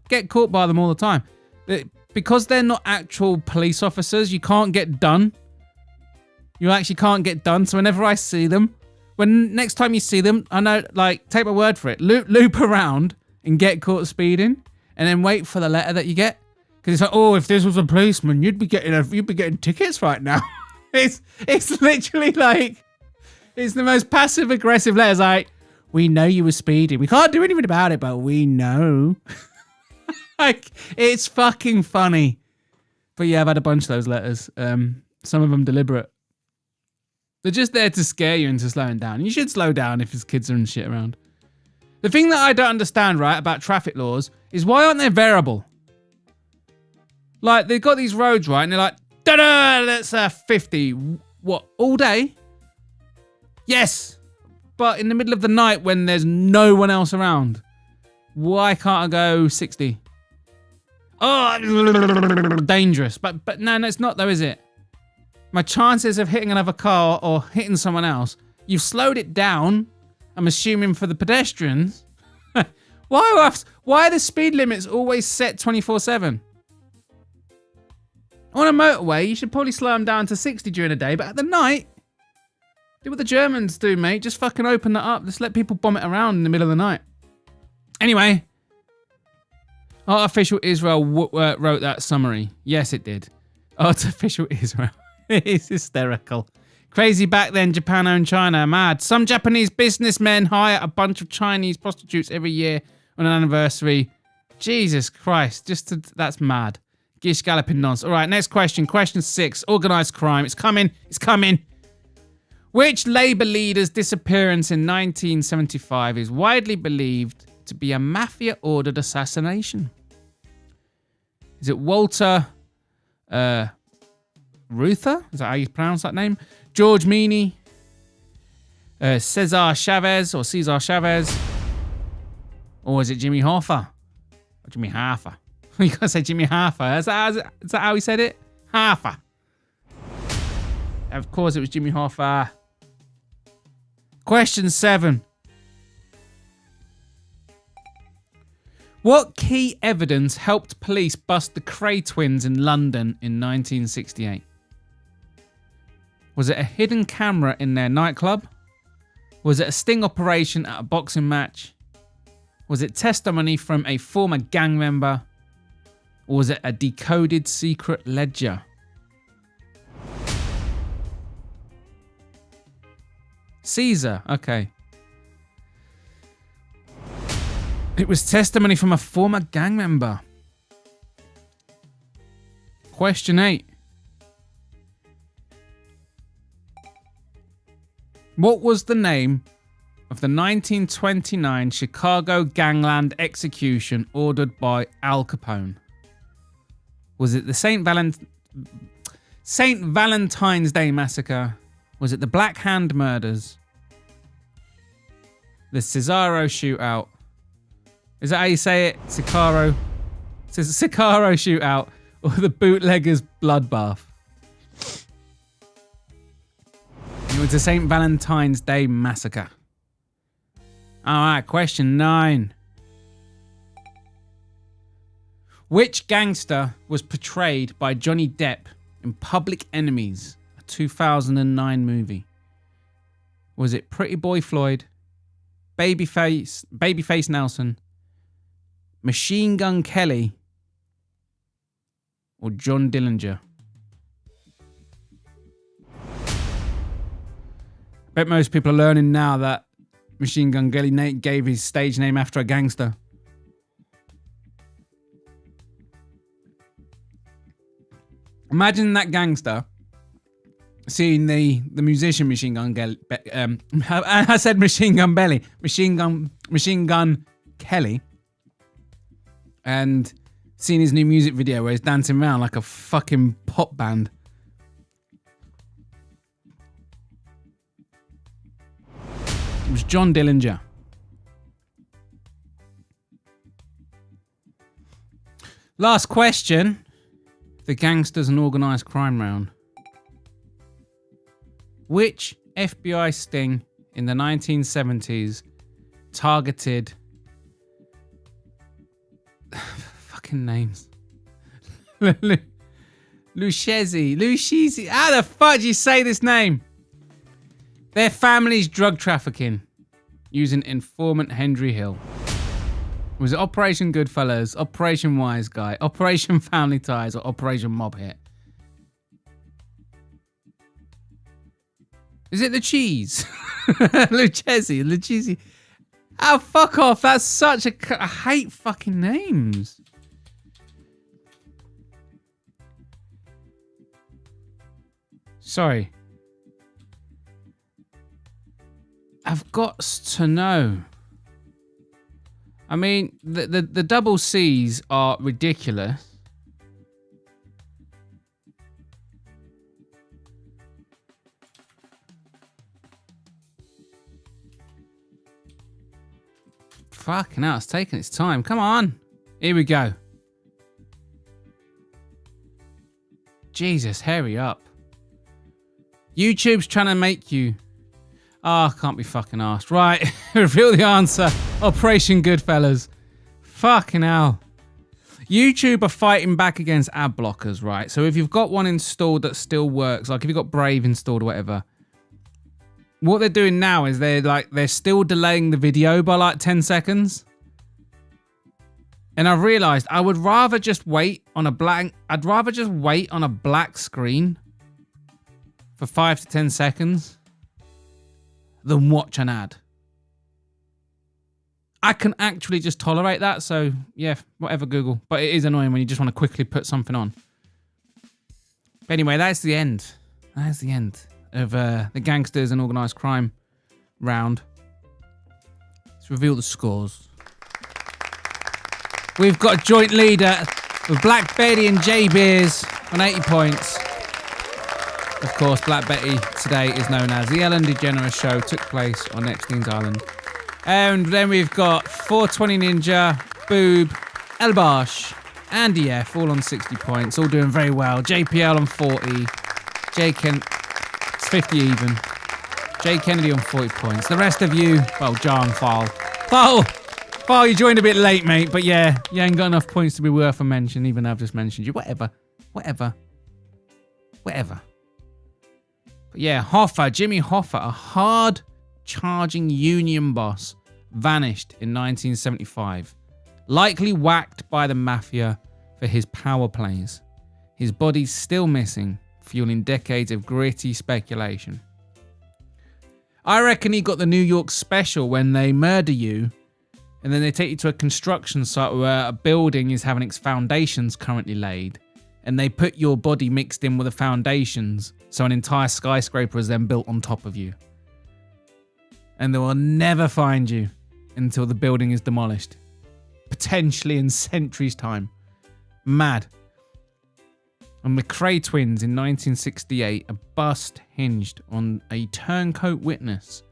get caught by them all the time. Because they're not actual police officers, you can't get done. You actually can't get done. So whenever I see them, when next time you see them, I know, like, take my word for it, loop around and get caught speeding, and then wait for the letter that you get. Because it's like, oh, if this was a policeman, you'd be getting tickets right now. it's literally like, it's the most passive aggressive letters. Like, we know you were speeding. We can't do anything about it, but we know. Like, it's fucking funny. But yeah, I've had a bunch of those letters. Some of them deliberate. They're just there to scare you into slowing down. You should slow down if there's kids and shit around. The thing that I don't understand, right, about traffic laws is why aren't they variable? Like, they've got these roads, right, and they're like, da-da, that's 50. What, all day? Yes. But in the middle of the night when there's no one else around, why can't I go 60? Oh, dangerous. But no, it's not though, is it? My chances of hitting another car or hitting someone else, you've slowed it down, I'm assuming, for the pedestrians. Why are the speed limits always set 24/7? On a motorway, you should probably slow them down to 60 during the day, but at the night, do what the Germans do, mate. Just fucking open that up. Just let people bomb it around in the middle of the night. Anyway, Artificial Israel wrote that summary. Yes, it did. Artificial Israel. It's hysterical. Crazy back then, Japan owned China. Mad. Some Japanese businessmen hire a bunch of Chinese prostitutes every year on an anniversary. Jesus Christ. That's mad. Gish galloping nonsense. All right, next question. Question 6. Organised crime. It's coming. It's coming. Which Labour leader's disappearance in 1975 is widely believed to be a mafia-ordered assassination? Is it Walter Reuther? Is that how you pronounce that name? George Meany? Cesar Chavez? Or is it Jimmy Hoffa? Or Jimmy Hoffa? You gotta say Jimmy Hoffa. Is that how he said it? Hoffa. Of course it was Jimmy Hoffa. Question 7. What key evidence helped police bust the Cray twins in London in 1968? Was it a hidden camera in their nightclub? Was it a sting operation at a boxing match? Was it testimony from a former gang member? Or was it a decoded secret ledger? Caesar, okay. It was testimony from a former gang member. Question 8. What was the name of the 1929 Chicago gangland execution ordered by Al Capone? Was it the St. Valentine's Day Massacre? Was it the Black Hand Murders? The Cesaro Shootout? Is that how you say it? Sicaro Shootout? Or the Bootleggers Bloodbath? It was the St. Valentine's Day Massacre. Alright, question 9. Which gangster was portrayed by Johnny Depp in Public Enemies, a 2009 movie? Was it Pretty Boy Floyd, Babyface Nelson, Machine Gun Kelly, or John Dillinger? I bet most people are learning now that Machine Gun Kelly gave his stage name after a gangster. Imagine that gangster seeing the musician Machine Gun Kelly. I said Machine Gun Belly. Machine Gun Kelly. And seeing his new music video where he's dancing around like a fucking pop band. It was John Dillinger. Last question. The gangsters and organised crime round. Which FBI sting in the 1970s targeted Fucking names. Lucchese. How the fuck do you say this name? Their family's drug trafficking using informant Henry Hill. Was it Operation Goodfellas, Operation Wise Guy, Operation Family Ties, or Operation Mob Hit? Is it the cheese? Lucchese. Oh, fuck off. That's such a... I hate fucking names. Sorry. I've got to know. I mean, the double C's are ridiculous. Fucking hell, it's taking its time. Come on. Here we go. Jesus, hurry up. YouTube's trying to make you... Oh, I can't be fucking asked. Right, reveal the answer. Operation Goodfellas. Fucking hell. YouTube are fighting back against ad blockers, right? So if you've got one installed that still works, like if you've got Brave installed or whatever, what they're doing now is they're still delaying the video by like 10 seconds. And I've realized I would rather just wait on a black screen for 5 to 10 seconds than watch an ad. I can actually just tolerate that, so yeah, whatever, Google. But it is annoying when you just want to quickly put something on. But anyway, that's the end. That's the end of the gangsters and organised crime round. Let's reveal the scores. We've got a joint leader with Black Betty and J Beers on 80 points. Of course, Black Betty today is known as the Ellen DeGeneres Show. Took place on Epstein's Island. And then we've got 420 Ninja, Boob, Elbosh, Andy F, all on 60 points. All doing very well. JPL on 40. J Ken, it's 50 even. Jay Kennedy on 40 points. The rest of you, well, John, File, you joined a bit late, mate. But yeah, you ain't got enough points to be worth a mention, even though I've just mentioned you. Whatever. But yeah, Hoffa, Jimmy Hoffa, a hard-charging union boss, vanished in 1975. Likely whacked by the mafia for his power plays. His body's still missing, fueling decades of gritty speculation. I reckon he got the New York special when they murder you and then they take you to a construction site where a building is having its foundations currently laid, and they put your body mixed in with the foundations, so an entire skyscraper is then built on top of you. And they will never find you until the building is demolished. Potentially in centuries' time. Mad. On McRae twins in 1968, a bust hinged on a turncoat witness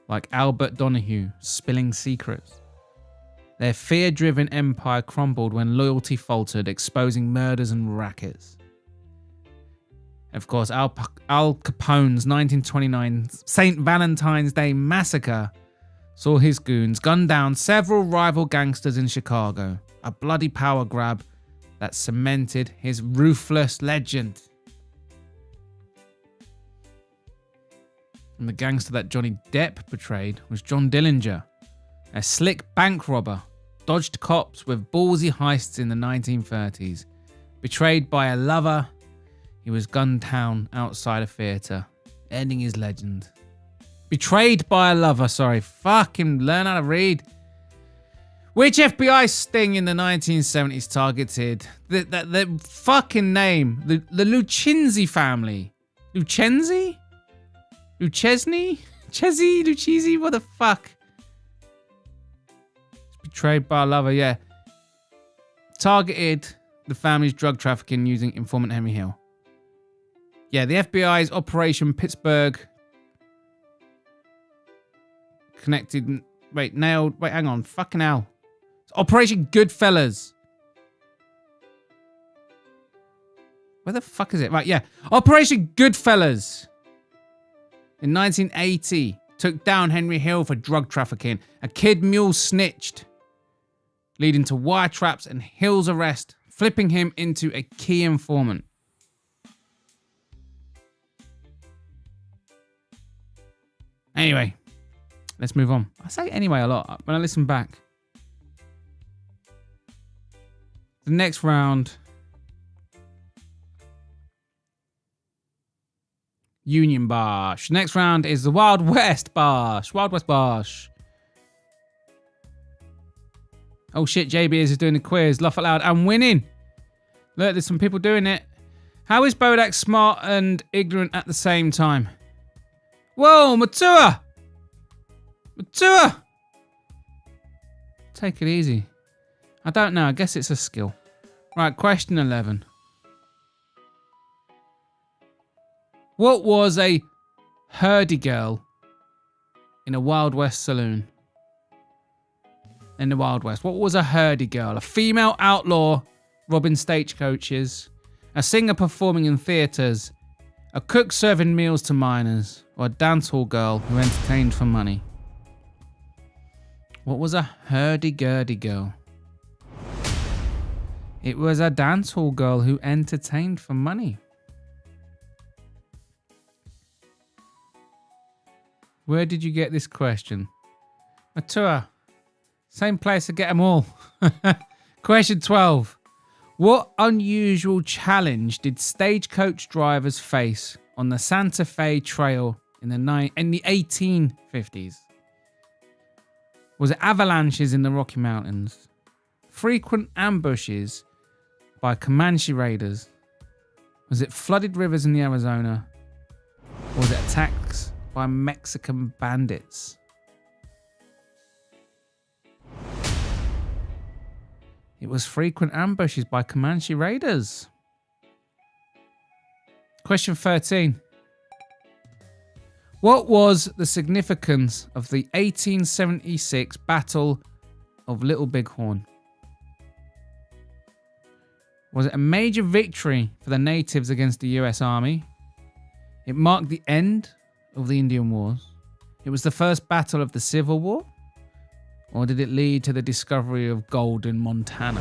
like Albert Donahue spilling secrets. Their fear-driven empire crumbled when loyalty faltered, exposing murders and rackets. Of course, Al Capone's 1929 St. Valentine's Day massacre saw his goons gun down several rival gangsters in Chicago. A bloody power grab that cemented his ruthless legend. And the gangster that Johnny Depp portrayed was John Dillinger, a slick bank robber, dodged cops with ballsy heists in the 1930s. Betrayed by a lover, he was gunned down outside a theatre, ending his legend. Betrayed by a lover, fucking learn how to read. Which FBI sting in the 1970s targeted the fucking name, the Lucchese family. Lucchese? Lucchese? What the fuck? Betrayed by a lover, yeah. Targeted the family's drug trafficking using informant Henry Hill. Yeah, the FBI's Operation Pittsburgh connected... hang on. Fucking hell. It's Operation Goodfellas. Where the fuck is it? Right, yeah. Operation Goodfellas. In 1980, took down Henry Hill for drug trafficking. A kid mule snitched, leading to wiretaps and Hill's arrest, flipping him into a key informant. Anyway, let's move on. I say anyway a lot when I listen back. The next round, Union Bosch. Next round is the Wild West Bosch. Wild West Bosch. Oh shit, JB is doing the quiz. Laugh out loud. I'm winning. Look, there's some people doing it. How is Bodach smart and ignorant at the same time? Whoa, Matua! Matua! Take it easy. I don't know. I guess it's a skill. Right, question 11. What was a hurdy-girl in a Wild West saloon? In the Wild West. What was a hurdy-girl? A female outlaw robbing stagecoaches, a singer performing in theatres, a cook serving meals to miners, or a dancehall girl who entertained for money? What was a hurdy-gurdy girl? It was a dancehall girl who entertained for money. Where did you get this question? Matua. Same place to get them all. Question 12. What unusual challenge did stagecoach drivers face on the Santa Fe Trail in the 1850s? Was it avalanches in the Rocky Mountains? Frequent ambushes by Comanche raiders? Was it flooded rivers in the Arizona? Or was it attacks by Mexican bandits? It was frequent ambushes by Comanche raiders. Question 13. What was the significance of the 1876 Battle of Little Bighorn? Was it a major victory for the natives against the US Army? It marked the end of the Indian Wars? It was the first battle of the Civil War? Or did it lead to the discovery of gold in Montana?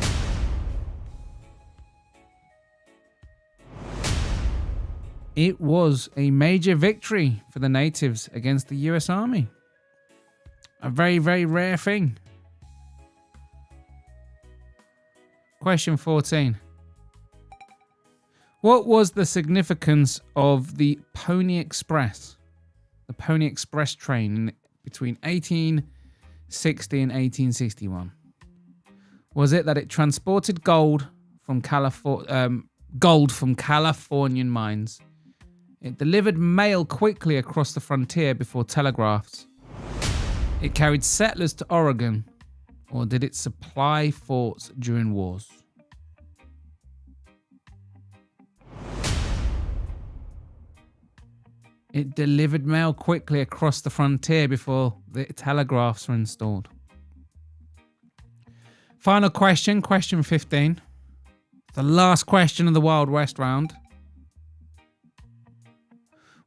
It was a major victory for the natives against the US Army. A very, very rare thing. Question 14. What was the significance of the Pony Express? The Pony Express train between 1860 and 1861. Was it that it transported gold from Californian mines? It delivered mail quickly across the frontier before telegraphs. It carried settlers to Oregon, or did it supply forts during wars? It delivered mail quickly across the frontier before the telegraphs were installed. Final question, question 15. The last question of the Wild West round.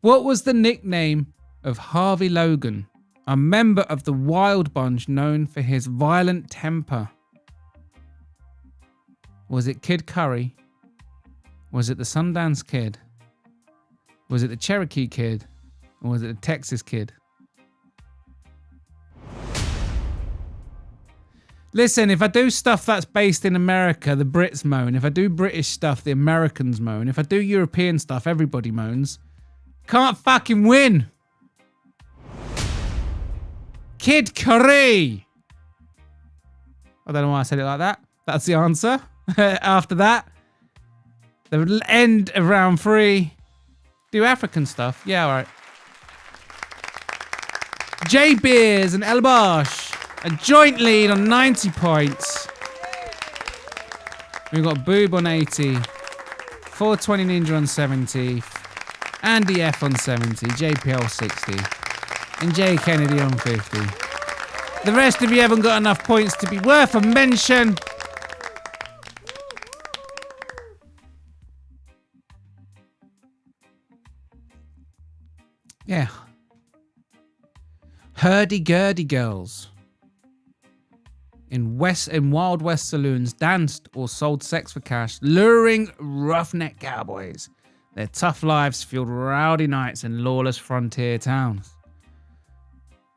What was the nickname of Harvey Logan, a member of the Wild Bunch known for his violent temper? Was it Kid Curry? Was it the Sundance Kid? Was it the Cherokee Kid? Or was it the Texas Kid? Listen, if I do stuff that's based in America, the Brits moan. If I do British stuff, the Americans moan. If I do European stuff, everybody moans. Can't fucking win. Kid Curry. I don't know why I said it like that. That's the answer. After that, the end of round 3. Do African stuff. Yeah, all right. J Beers and El Bosch, a joint lead on 90 points. We've got Boob on 80, 420 Ninja on 70, Andy F on 70, JPL 60, and Jay Kennedy on 50. The rest of you haven't got enough points to be worth a mention. Yeah. Hurdy-gurdy girls in Wild West saloons, danced or sold sex for cash, luring roughneck cowboys. Their tough lives fueled rowdy nights in lawless frontier towns.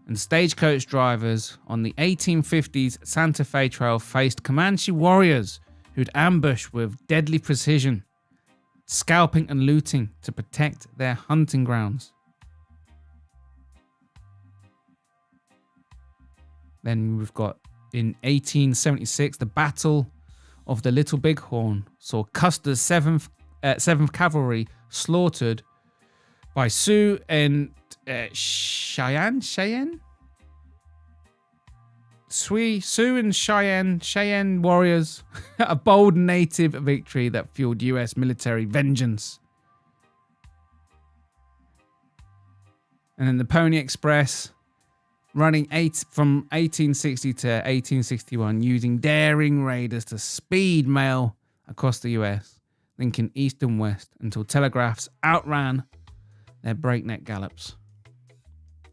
And stagecoach drivers on the 1850s Santa Fe Trail faced Comanche warriors who'd ambush with deadly precision, scalping and looting to protect their hunting grounds. Then we've got in 1876, the Battle of the Little Bighorn saw Custer's 7th Cavalry slaughtered by Sioux and Cheyenne? Sioux and Cheyenne warriors. A bold native victory that fueled US military vengeance. And then the Pony Express, running from 1860 to 1861, using daring raiders to speed mail across the US, linking east and west until telegraphs outran their breakneck gallops.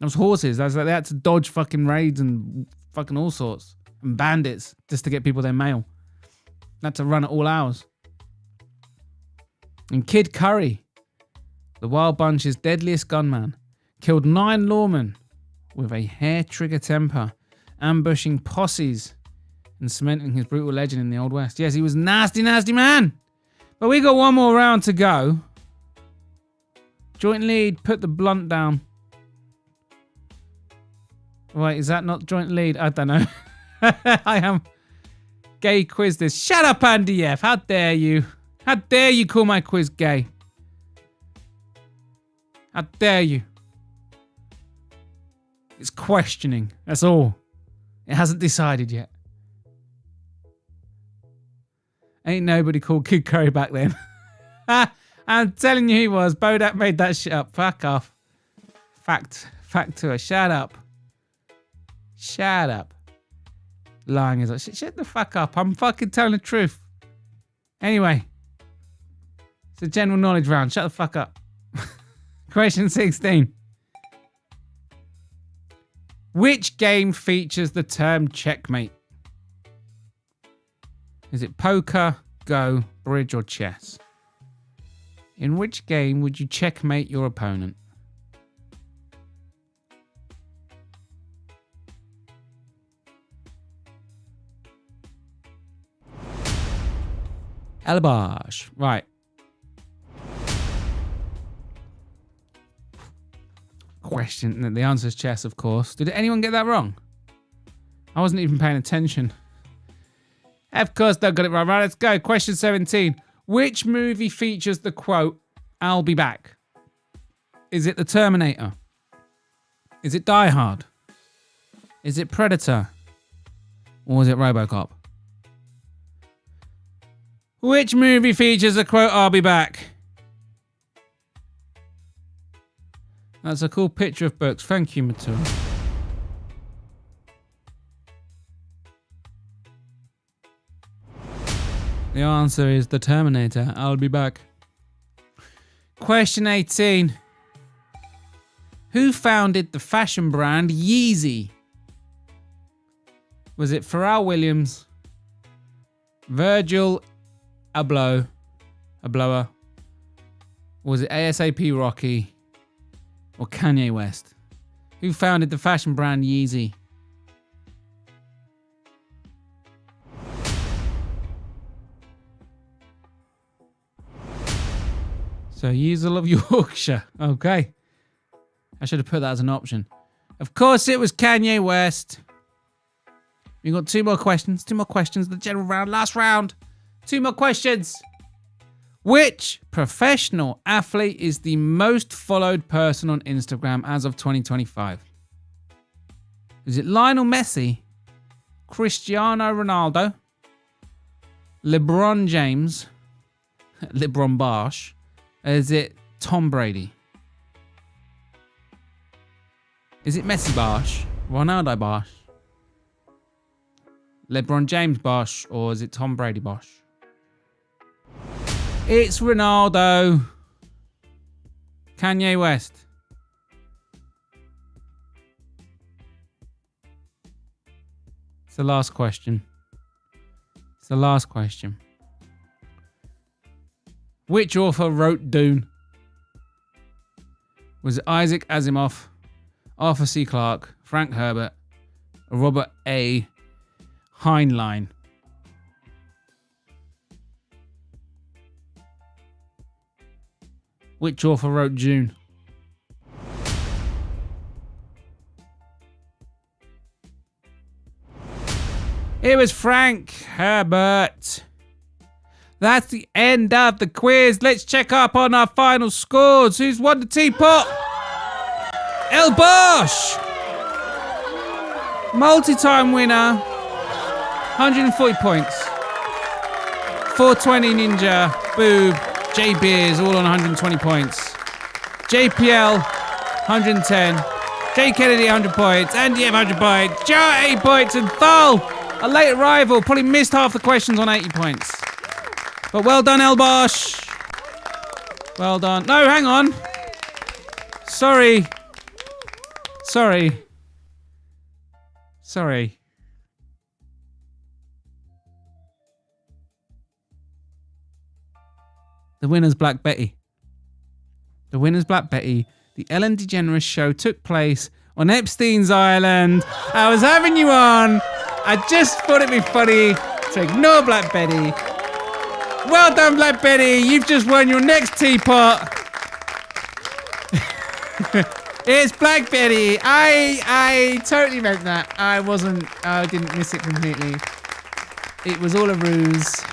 Those horses, they had to dodge fucking raids and fucking all sorts, and bandits just to get people their mail. They had to run at all hours. And Kid Curry, the Wild Bunch's deadliest gunman, killed 9 lawmen with a hair-trigger temper, ambushing posses and cementing his brutal legend in the Old West. Yes, he was nasty, nasty man. But we got one more round to go. Joint lead, put the blunt down. Wait, is that not joint lead? I don't know. I am gay quiz this. Shut up, Andy F. How dare you? How dare you call my quiz gay? How dare you? It's questioning. That's all. It hasn't decided yet. Ain't nobody called Kid Curry back then. I'm telling you he was. Bodach made that shit up. Fuck off. Fact to her. Shut up. Shut up. Lying is like, shut the fuck up. I'm fucking telling the truth. Anyway. It's a general knowledge round. Shut the fuck up. Question 16. Which game features the term checkmate? Is it poker, go, bridge, or chess? In which game would you checkmate your opponent? Alabash. Right. Question. The answer is chess, of course. Did anyone get that wrong? I wasn't even paying attention. Of course, they got it right. Right, let's go. Question 17. Which movie features the quote, "I'll be back"? Is it The Terminator? Is it Die Hard? Is it Predator? Or is it RoboCop? Which movie features the quote, "I'll be back"? That's a cool picture of books. Thank you, Matua. The answer is The Terminator. I'll be back. Question 18. Who founded the fashion brand Yeezy? Was it Pharrell Williams, Virgil Abloh, or was it ASAP Rocky, or Kanye West? Who founded the fashion brand Yeezy? So Yeezel of Yorkshire. Okay. I should have put that as an option. Of course it was Kanye West. We got 2 more questions. 2 more questions. The general round. Last round. 2 more questions. Which professional athlete is the most followed person on Instagram as of 2025? Is it Lionel Messi, Cristiano Ronaldo, LeBron James, LeBron Bosch, or is it Tom Brady? Is it Messi Bosch, Ronaldo Bosch, LeBron James Bosch, or is it Tom Brady Bosch? It's Ronaldo. Kanye West. It's the last question. It's the last question. Which author wrote Dune? Was it Isaac Asimov, Arthur C. Clarke, Frank Herbert, or Robert A. Heinlein? Which author wrote Dune? It was Frank Herbert. That's the end of the quiz. Let's check up on our final scores. Who's won the teapot? El Bosch. Multi-time winner. 140 points. 420 Ninja. Boob. J Beers all on 120 points. JPL 110. J Kennedy 100 points. Andy M 100 points. Joe 80 points. And Thal, a late arrival, probably missed half the questions on 80 points. But well done, El Bosch. Well done. No, hang on. Sorry. The winner's Black Betty. The Ellen DeGeneres show took place on Epstein's Island. I was having you on. I just thought it'd be funny to ignore Black Betty. Well done, Black Betty. You've just won your next teapot. It's Black Betty. I totally meant that. I didn't miss it completely. It was all a ruse.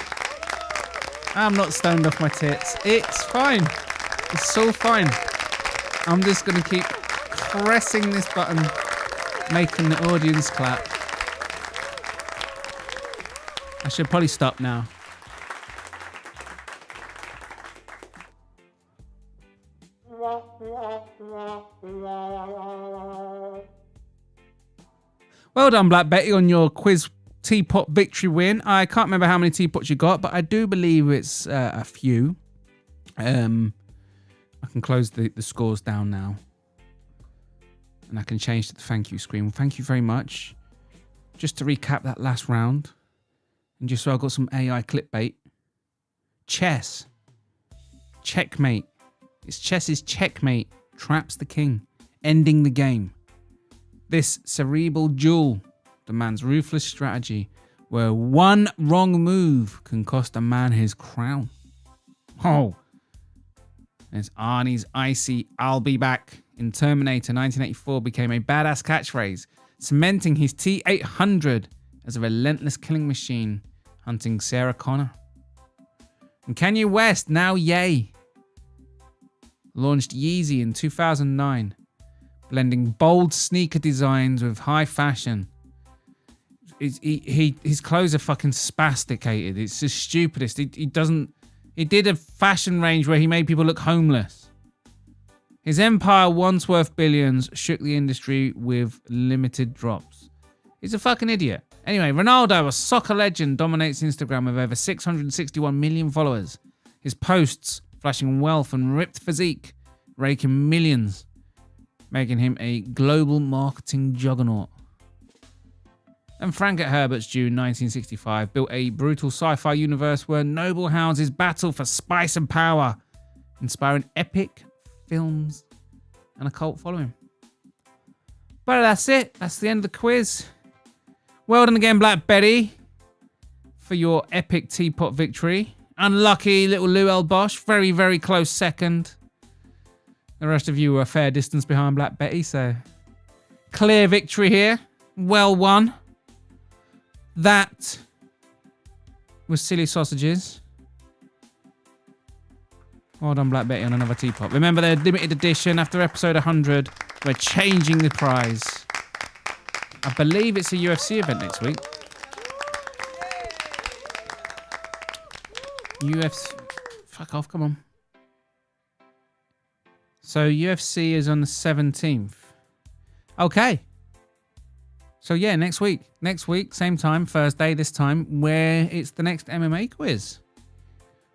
I'm not stoned off my tits. It's fine. It's so fine. I'm just going to keep pressing this button, making the audience clap. I should probably stop now. Well done, Black Betty, on your quiz teapot victory win. I can't remember how many teapots you got, but I do believe it's a few. I can close the scores down now. And I can change to the thank you screen. Well, thank you very much. Just to recap that last round. And just so I got some AI clickbait. Chess. Checkmate. It's chess's checkmate. Traps the king. Ending the game. This cerebral duel demands ruthless strategy, where one wrong move can cost a man his crown. Oh. There's Arnie's icy "I'll be back" in Terminator 1984 became a badass catchphrase, cementing his T-800 as a relentless killing machine, hunting Sarah Connor. And Kanye West, now Ye, launched Yeezy in 2009, blending bold sneaker designs with high fashion. His clothes are fucking spasticated. It's the stupidest. He did a fashion range where he made people look homeless. His empire, once worth billions, shook the industry with limited drops. He's a fucking idiot. Anyway, Ronaldo, a soccer legend, dominates Instagram with over 661 million followers. His posts, flashing wealth and ripped physique, raking millions, making him a global marketing juggernaut. And Frank Herbert's Dune 1965 built a brutal sci-fi universe where noble houses battle for spice and power, inspiring epic films and a cult following. But that's it. That's the end of the quiz. Well done again, Black Betty, for your epic teapot victory. Unlucky little Lou El Bosch, very, very close second. The rest of you were a fair distance behind Black Betty, so clear victory here. Well won. That was Silly Sausages. Well done, Black Betty, on another teapot. Remember, they're limited edition. After episode 100, we're changing the prize. I believe it's a UFC event next week. UFC... Fuck off, come on. So UFC is on the 17th. Okay. So yeah, next week, same time, Thursday this time, where it's the next MMA quiz.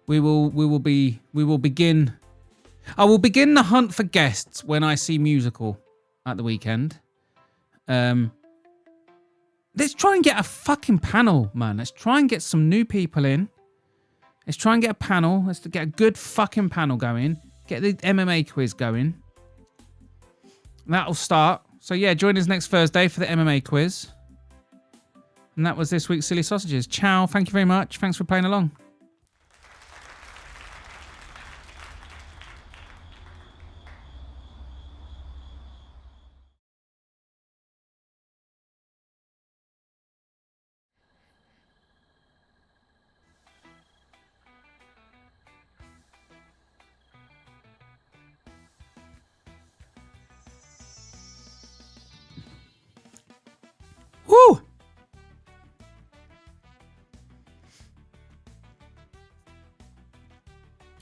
I will begin the hunt for guests when I see Musical at the weekend. Let's try and get a fucking panel, man. Let's try and get some new people in. Let's try and get a panel. Let's get a good fucking panel going. Get the MMA quiz going. That'll start. So yeah, join us next Thursday for the MMA quiz. And that was this week's Silly Sausages. Ciao. Thank you very much. Thanks for playing along. Woo!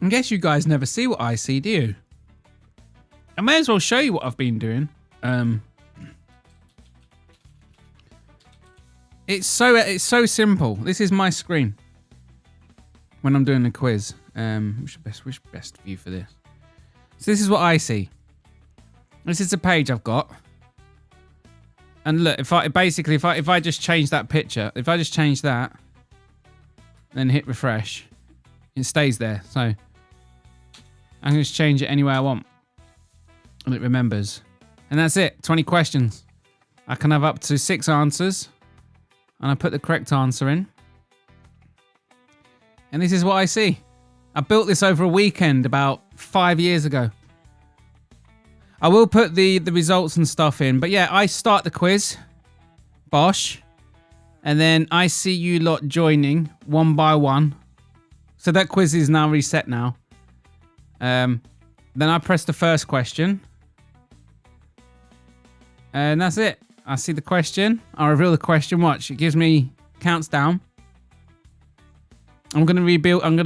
I guess you guys never see what I see, do you? I may as well show you what I've been doing. It's so simple. This is my screen when I'm doing the quiz. Which best view for this? So this is what I see. This is the page I've got. And look, if I just change that picture, if I just change that, then hit refresh, it stays there. So I can just change it any way I want, and it remembers. And that's it. 20 questions. I can have up to 6 answers, and I put the correct answer in. And this is what I see. I built this over a weekend about 5 years ago. I will put the results and stuff in. But yeah, I start the quiz. Bosh. And then I see you lot joining one by one. So that quiz is now reset now. Then I press the first question. And that's it. I see the question. I reveal the question. Watch. It gives me counts down. I'm going to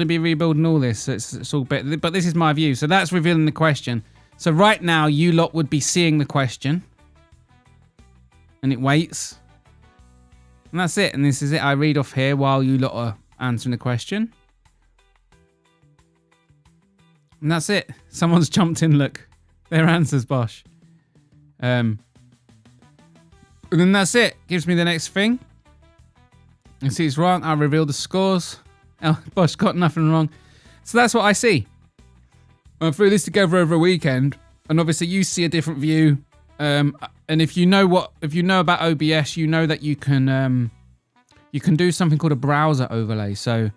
be rebuilding all this. So it's all bit. But this is my view. So that's revealing the question. So right now, you lot would be seeing the question. And it waits. And that's it. And this is it. I read off here while you lot are answering the question. And that's it. Someone's jumped in, look. Their answers, Bosh. And then that's it. Gives me the next thing. You see it's wrong. I reveal the scores. Oh, Bosh got nothing wrong. So that's what I see. I threw this together over a weekend, and obviously you see a different view. And if you know about OBS, you know that you can do something called a browser overlay. So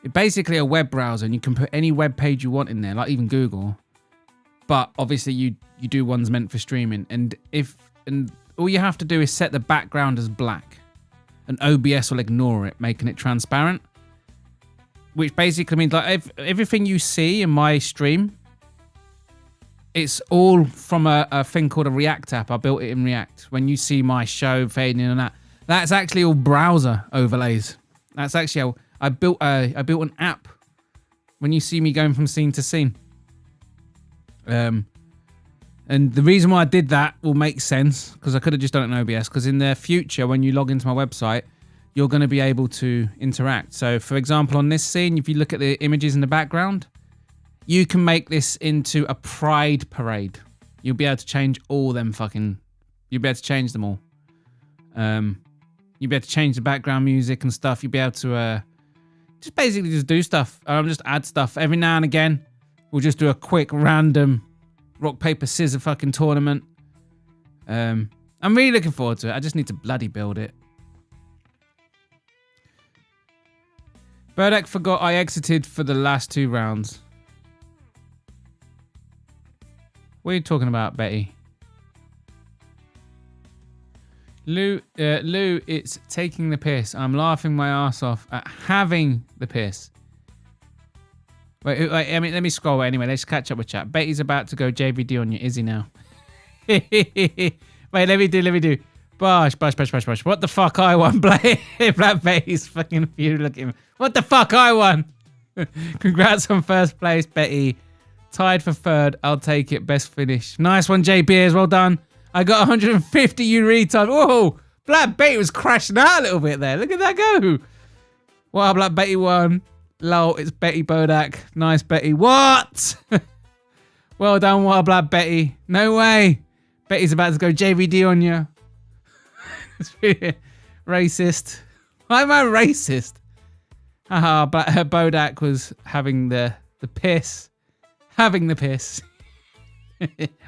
it's basically a web browser, and you can put any web page you want in there, like even Google. But obviously you do ones meant for streaming, and all you have to do is set the background as black, and OBS will ignore it, making it transparent. Which basically means like everything you see in my stream, it's all from a thing called a React app. I built it in React. When you see my show fading in and that, that's actually all browser overlays. That's actually how I built an app. When you see me going from scene to scene, and the reason why I did that will make sense because I could have just done it in OBS. Because in the future, when you log into my website, you're going to be able to interact. So, for example, on this scene, if you look at the images in the background, you can make this into a pride parade. You'll be able to change all them fucking... You'll be able to change them all. You'll be able to change the background music and stuff. You'll be able to just basically just do stuff. Just add stuff. Every now and again, we'll just do a quick random rock, paper, scissor fucking tournament. I'm really looking forward to it. I just need to bloody build it. Bodach forgot I exited for the last 2 rounds. What are you talking about, Betty? Lou, it's taking the piss. I'm laughing my ass off at having the piss. Wait, I mean, let me scroll anyway. Let's catch up with chat. Betty's about to go JVD on you. Is he now? Wait, let me do. Bosh. What the fuck I won? Black Betty's fucking view. Look at him. What the fuck I won? Congrats on first place, Betty. Tied for 3rd. I'll take it. Best finish. Nice one, J Beers. Well done. I got 150 you retard. Whoa. Black Betty was crashing out a little bit there. Look at that go. Wow, Black Betty won. Lol, it's Betty Bodach. Nice, Betty. What? Well done, Wild Black Betty. No way. Betty's about to go JVD on you. Racist. Why am I racist? Haha, but Bodach was having the piss. Having the piss.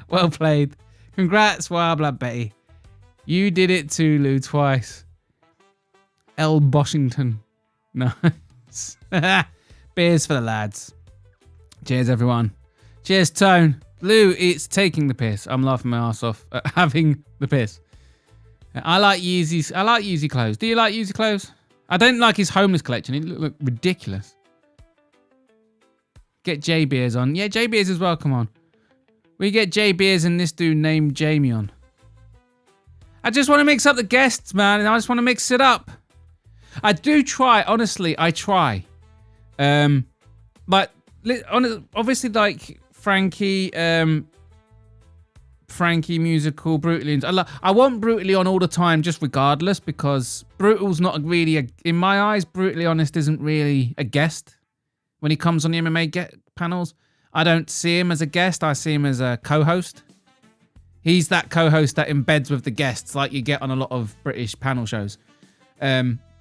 Well played. Congrats, Wildblood Betty. You did it too, Lou, twice. L. Boshington. Nice. Beers for the lads. Cheers, everyone. Cheers, Tone. Lou, it's taking the piss. I'm laughing my ass off at having the piss. I like Yeezy's. I like Yeezy clothes. Do you like Yeezy clothes? I don't like his homeless collection. It look ridiculous. Get J Beers on. Yeah, J Beers as well. Come on. We get J Beers and this dude named Jamie on. I just want to mix up the guests, man. And I just want to mix it up. I do try. Honestly, I try. But obviously, like Frankie, Frankie musical, Brutally. I want Brutally on all the time, just regardless, because Brutal's not really in my eyes. Brutally Honest isn't really a guest when he comes on the MMA panels. I don't see him as a guest. I see him as a co-host. He's that co-host that embeds with the guests, like you get on a lot of British panel shows.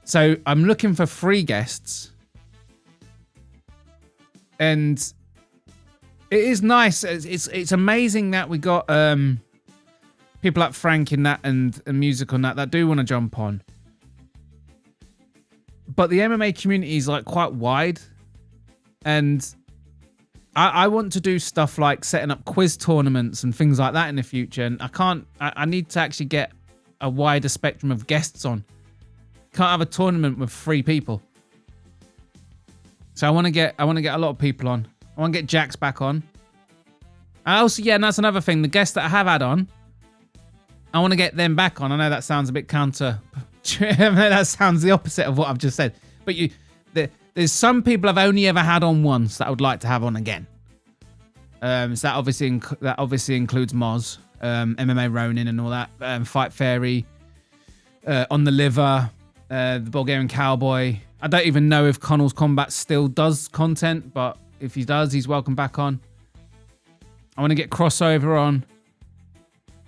So I'm looking for free guests, and it is nice. It's amazing that we got people like Frank in that and music on that do want to jump on. But the MMA community is like quite wide, and I want to do stuff like setting up quiz tournaments and things like that in the future. And I need to actually get a wider spectrum of guests on. Can't have a tournament with 3 people. So I want to get a lot of people on. I want to get Jax back on. I also, yeah, and that's another thing. The guests that I have had on, I want to get them back on. I know that sounds a bit counter. That sounds the opposite of what I've just said. But there's some people I've only ever had on once that I would like to have on again. So that obviously includes Moz, MMA Ronin and all that, Fight Fairy, On the Liver, the Bulgarian Cowboy. I don't even know if Connell's Combat still does content, but if he does, he's welcome back on. I want to get Crossover on.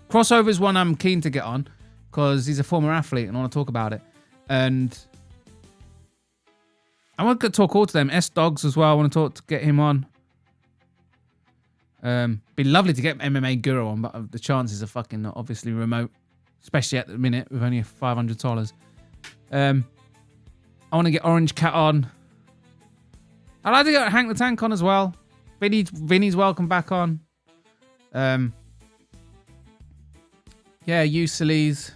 Crossover is one I'm keen to get on because he's a former athlete and I want to talk about it. And I want to talk all to them. S-Dogs as well. I want to get him on. Be lovely to get MMA Guru on, but the chances are fucking not obviously remote, especially at the minute with only $500. I want to get Orange Cat on. I'd like to get Hank the Tank on as well. Vinny's welcome back on. Yeah, Usiles.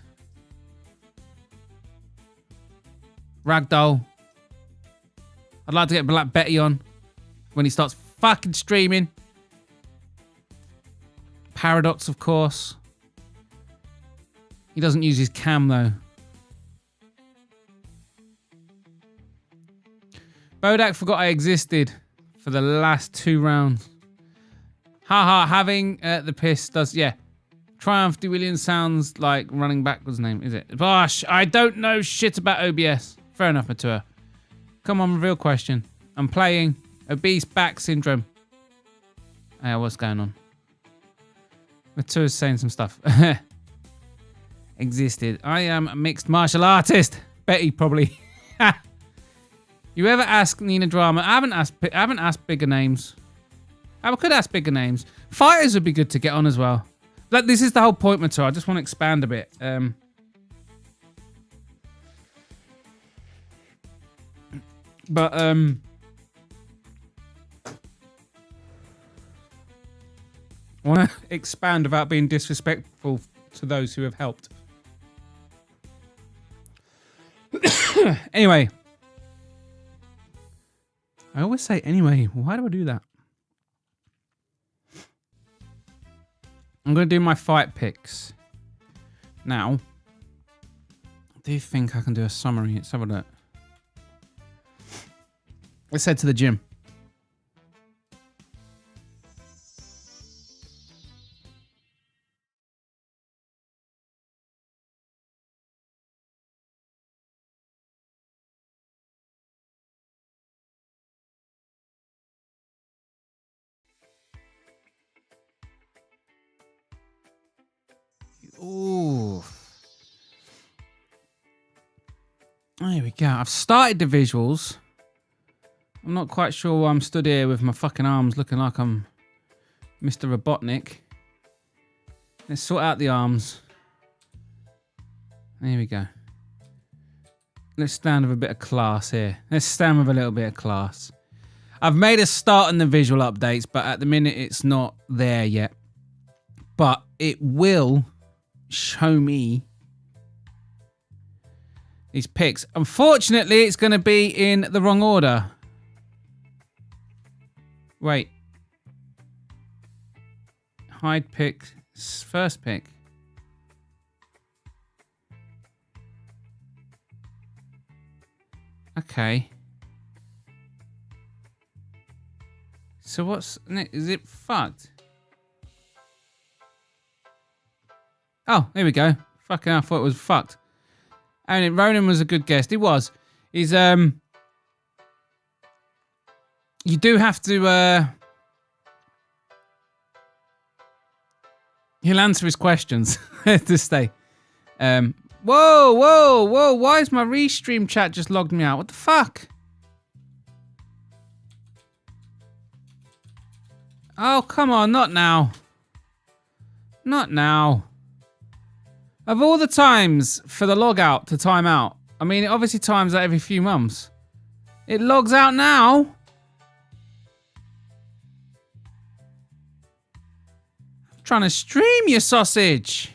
Ragdoll. I'd like to get Black Betty on when he starts fucking streaming. Paradox, of course. He doesn't use his cam, though. Bodach forgot I existed for the last 2 rounds. Haha, having the piss does... Yeah. Triumph De Williams sounds like running backwards name, is it? Bosh, I don't know shit about OBS. Fair enough, Matua. Come on, reveal question. I'm playing Obese Back Syndrome. Hey, what's going on? Matua's saying some stuff. Existed. I am a mixed martial artist. Betty, probably. You ever ask Nina Drama? I haven't asked bigger names. I could ask bigger names. Fighters would be good to get on as well. Like, this is the whole point, Matua. I just want to expand a bit. I want to expand without being disrespectful to those who have helped. Anyway. I always say anyway. Why do I do that? I'm going to do my fight picks. Now, I do think I can do a summary. Let's have a look. Let's head to the gym. Ooh. There we go. I've started the visuals. I'm not quite sure why I'm stood here with my fucking arms looking like I'm Mr. Robotnik. Let's sort out the arms. There we go. Let's stand with a bit of class here. Let's stand with a little bit of class. I've made a start on the visual updates, but at the minute it's not there yet. But it will show me these pics. Unfortunately, it's going to be in the wrong order. Wait. Hide pick. First pick. Okay. So what's... Is it fucked? Oh, there we go. Fucking hell, I thought it was fucked. And Ronan was a good guest. He was. He's, you do have to, he'll answer his questions to stay. Whoa. Why is my restream chat just logged me out? What the fuck? Oh, come on. Not now. Not now. Of all the times for the log out to time out, I mean, it obviously times out every few months. It logs out now. I'm trying to stream, you sausage.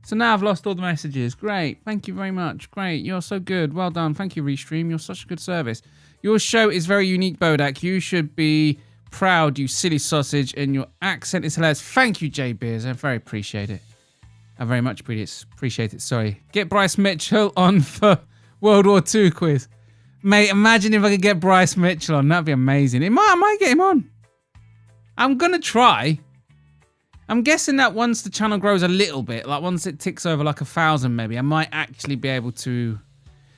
So now I've lost all the messages. Great. Thank you very much. Great. You're so good. Well done. Thank you, Restream. You're such a good service. Your show is very unique, Bodach. You should be proud, you silly sausage, and your accent is hilarious. Thank you, J Beers. I very appreciate it. I very much appreciate it. Sorry. Get Bryce Mitchell on for World War II quiz. Mate, imagine if I could get Bryce Mitchell on. That'd be amazing. I might get him on. I'm going to try. I'm guessing that once the channel grows a little bit, like once it ticks over like 1,000 maybe, I might actually be able to...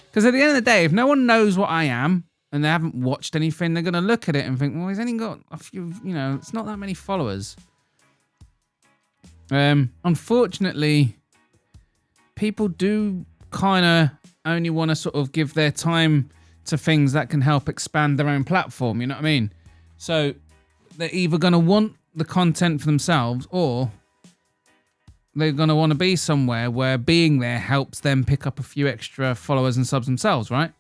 Because at the end of the day, if no one knows what I am and they haven't watched anything, they're going to look at it and think, well, he's only got a few, you know, it's not that many followers. Unfortunately, people do kind of only want to sort of give their time to things that can help expand their own platform, you know what I mean? So they're either going to want the content for themselves or they're going to want to be somewhere where being there helps them pick up a few extra followers and subs themselves, right?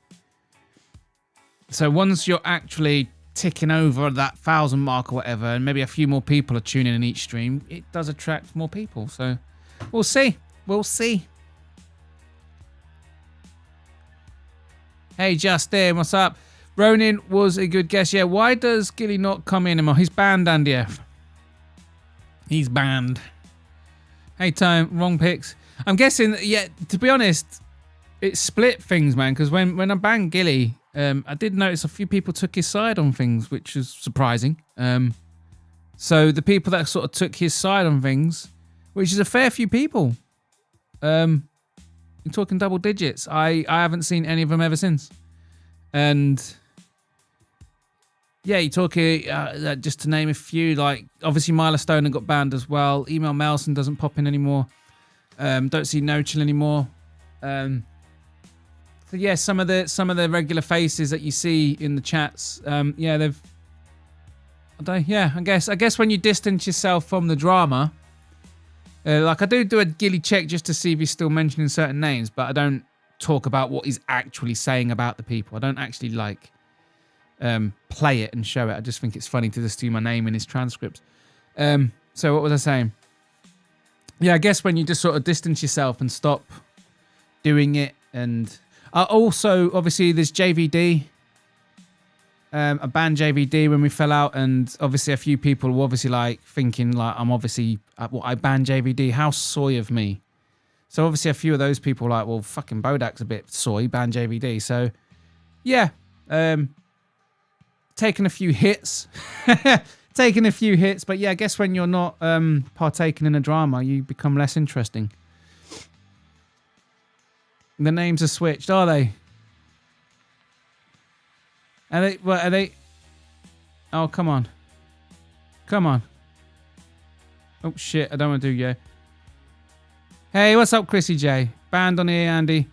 So once you're actually ticking over that 1,000 mark or whatever, and maybe a few more people are tuning in each stream, it does attract more people. So we'll see. We'll see. Hey, Justin, what's up? Ronin was a good guest. Yeah, why does Gilly not come in anymore? He's banned, Andy F. He's banned. Hey, Tom, wrong picks. I'm guessing, yeah, to be honest, it split things, man, because when I banned Gilly, I did notice a few people took his side on things, which is surprising. So the people that sort of took his side on things, which is a fair few people, you're talking double digits. I haven't seen any of them ever since. And yeah, you're talking, just to name a few, like obviously Mila Stoner got banned as well. Email Melson doesn't pop in anymore. Don't see No Chill anymore. So yeah, some of the regular faces that you see in the chats, yeah, they've. I guess when you distance yourself from the drama, like I do a Gilly check just to see if he's still mentioning certain names, but I don't talk about what he's actually saying about the people. I don't actually like play it and show it. I just think it's funny to just see my name in his transcripts. So what was I saying? Yeah, I guess when you just sort of distance yourself and stop doing it. And also, obviously, there's JVD. I banned JVD when we fell out, and obviously a few people were obviously like thinking like I'm obviously I banned JVD. How soy of me. So obviously a few of those people were like, well, fucking Bodach's a bit soy, ban JVD. So yeah, taking a few hits. Taking a few hits, but yeah, I guess when you're not partaking in a drama, you become less interesting. The names are switched, are they? Are they? Oh, come on. Come on. Oh, shit, I don't want to do yeah. Hey, what's up, Chrissy J? Banned on here, Andy.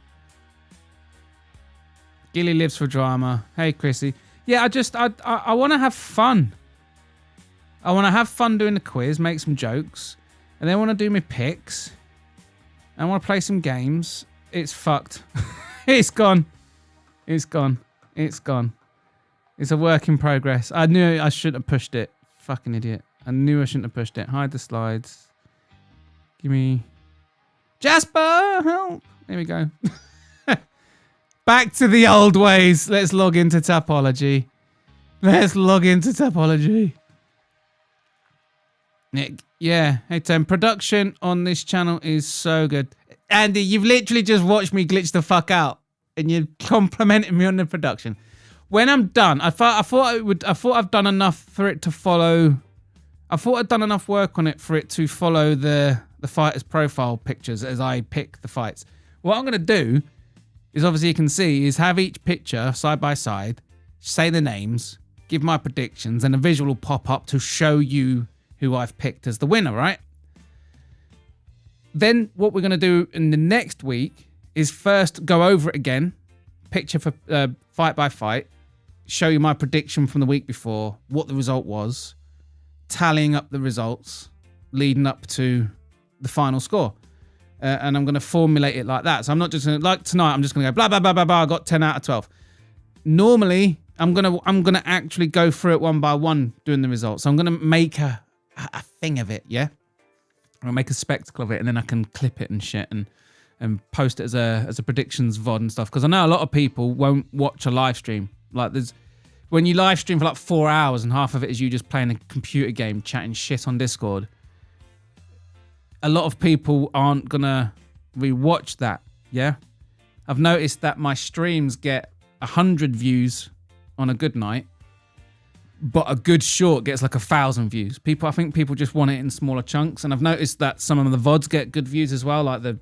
Gilly lives for drama. Hey, Chrissy. Yeah, I want to have fun. I want to have fun doing the quiz, make some jokes, and then I want to do my picks. I want to play some games. It's fucked. It's gone. It's gone. It's gone. It's a work in progress. I knew I shouldn't have pushed it. Fucking idiot. I knew I shouldn't have pushed it. Hide the slides. Give me... Jasper, help. There we go. Back to the old ways. Let's log into Tapology. Let's log into Tapology. Nick, yeah. Hey, Tim. Production on this channel is so good. Andy, you've literally just watched me glitch the fuck out, and you're complimenting me on the production. When I'm done, I thought I've done enough for it to follow. I thought I'd done enough work on it for it to follow the fighters' profile pictures as I pick the fights. What I'm gonna do is, obviously you can see, is have each picture side by side, say the names, give my predictions, and a visual will pop up to show you who I've picked as the winner, right? Then what we're going to do in the next week is first go over it again, picture for fight by fight, show you my prediction from the week before, what the result was, tallying up the results, leading up to the final score. And I'm going to formulate it like that. So I'm not just going to, like tonight, I'm just going to go blah, blah, blah, blah, blah, I got 10 out of 12. Normally, I'm going to actually go through it one by one doing the results. So I'm going to make a thing of it, yeah? I'll make a spectacle of it, and then I can clip it and shit and post it as a predictions VOD and stuff. Because I know a lot of people won't watch a live stream. Like when you live stream for like 4 hours and half of it is you just playing a computer game, chatting shit on Discord. A lot of people aren't gonna rewatch that, yeah? I've noticed that my streams get 100 views on a good night, but a good short gets like 1,000 views. I think people just want it in smaller chunks, and I've noticed that some of the VODs get good views as well, like the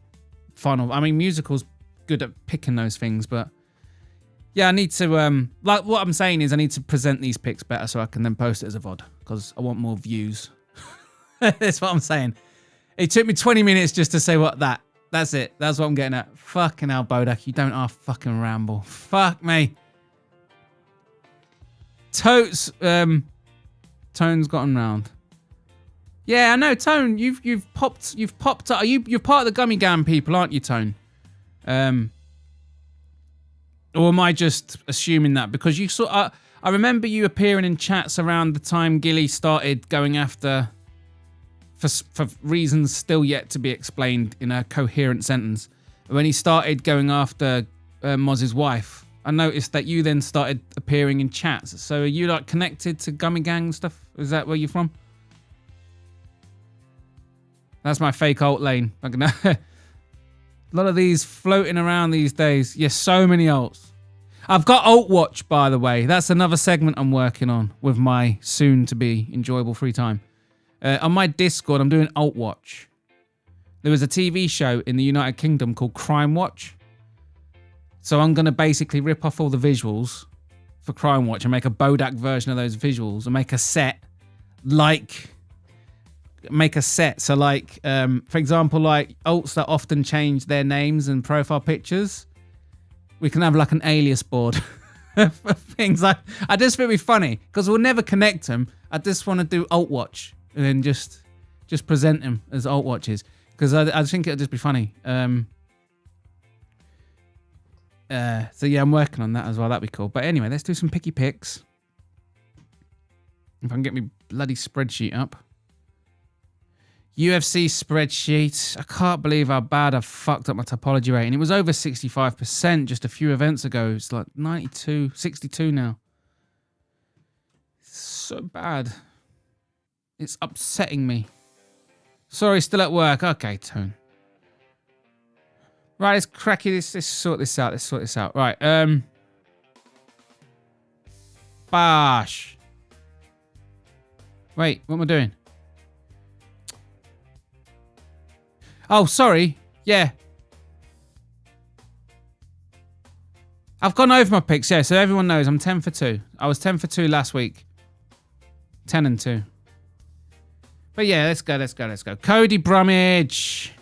final. I mean, Musical's good at picking those things, but yeah, I need to like what I'm saying is I need to present these picks better so I can then post it as a VOD because I want more views. That's what I'm saying. It took me 20 minutes just to say that's it. That's what I'm getting at. Fucking hell, Bodach, you don't half fucking ramble. Fuck me. Totes, Tone's gotten round. Yeah, I know, Tone. You've popped up. You're part of the Gummy Gang people, aren't you, Tone? Or am I just assuming that because you I remember you appearing in chats around the time Gilly started going after, for reasons still yet to be explained in a coherent sentence, when he started going after Moz's wife. I noticed that you then started appearing in chats. So are you like connected to Gummy Gang stuff? Is that where you're from? That's my fake alt lane. A lot of these floating around these days. Yes, so many alts. I've got Alt Watch, by the way. That's another segment I'm working on with my soon-to-be enjoyable free time. On my Discord, I'm doing Alt Watch. There was a TV show in the United Kingdom called Crime Watch. So I'm going to basically rip off all the visuals for Crime Watch and make a Bodach version of those visuals and make a set so like for example, like alts that often change their names and profile pictures, we can have like an alias board for things. Like I just think it'd be funny because we'll never connect them. I just want to do Alt Watch and then just present them as Alt Watches because I think it'd just be funny. So yeah, I'm working on that as well. That'd be cool. But anyway, let's do some picky picks. If I can get me bloody spreadsheet up. UFC spreadsheet. I can't believe how bad I fucked up my topology rating. It was over 65% just a few events ago. It's like 92, 62 now. It's so bad. It's upsetting me. Sorry, still at work. Okay, Tone. Right, let's crack it. Let's sort this out. Right, Bosh. Wait, what am I doing? Oh, sorry. Yeah. I've gone over my picks, yeah, so everyone knows I'm 10 for 2. I was 10 for 2 last week. 10 and 2. But yeah, let's go. Cody Brummage.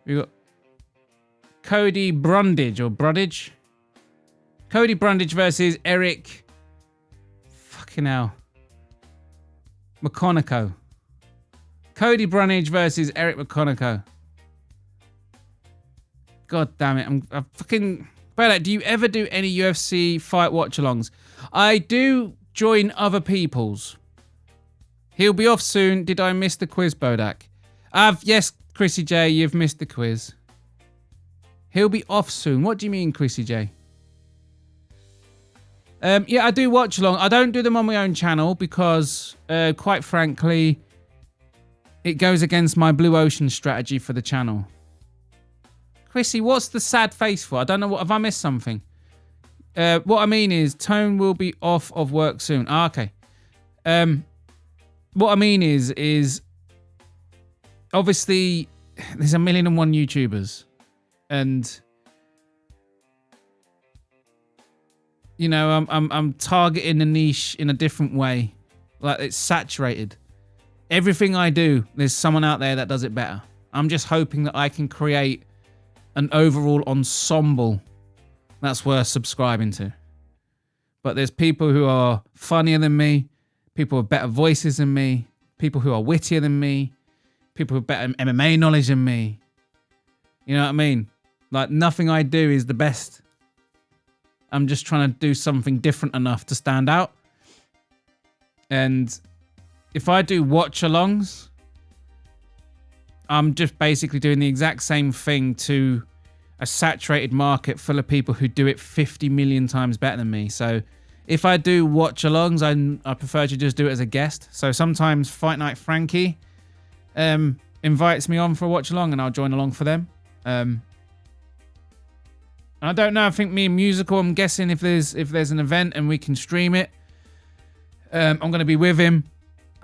We got Cody Brundage or Brundage. Cody Brundage versus Eric. Fucking hell. McConaughey. Cody Brundage versus Eric McConaughey. God damn it. I'm fucking... Bodach, do you ever do any UFC fight watch-alongs? I do join other people's. He'll be off soon. Did I miss the quiz, Bodach? Yes, Chrissy J, you've missed the quiz. He'll be off soon. What do you mean, Chrissy J? Yeah, I do watch along. I don't do them on my own channel because, quite frankly, it goes against my Blue Ocean strategy for the channel. Chrissy, what's the sad face for? I don't know. Have I missed something? What I mean is, Tone will be off of work soon. Okay. What I mean is obviously there's 1,000,001 YouTubers, and you know I'm targeting a niche in a different way. Like, it's saturated. Everything I do, there's someone out there that does it better. I'm just hoping that I can create an overall ensemble that's worth subscribing to. But there's people who are funnier than me, people with better voices than me, people who are wittier than me, people with better MMA knowledge than me. You know what I mean? Like, nothing I do is the best. I'm just trying to do something different enough to stand out. And if I do watch-alongs, I'm just basically doing the exact same thing to a saturated market full of people who do it 50 million times better than me. So if I do watch-alongs, I prefer to just do it as a guest. So sometimes Fight Night Frankie invites me on for a watch-along, and I'll join along for them. I don't know. I think me and Musical, I'm guessing if there's an event and we can stream it, I'm going to be with him.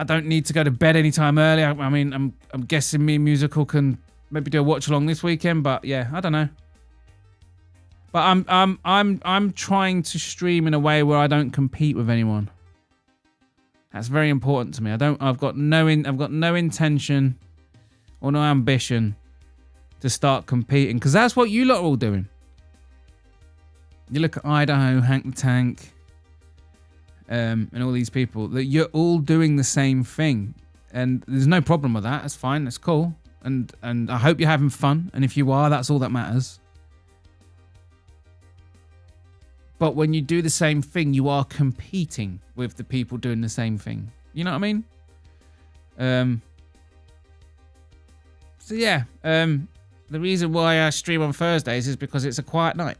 I don't need to go to bed anytime early. I mean, I'm guessing me and Musical can maybe do a watch along this weekend, but yeah, I don't know. But I'm trying to stream in a way where I don't compete with anyone. That's very important to me. I've got no intention or no ambition to start competing, because that's what you lot are all doing. You look at Idaho, Hank the Tank, and all these people, that you're all doing the same thing, and there's no problem with that. That's fine. That's cool, and I hope you're having fun. And if you are, that's all that matters. But when you do the same thing, you are competing with the people doing the same thing. You know what I mean? So yeah, the reason why I stream on Thursdays is because it's a quiet night.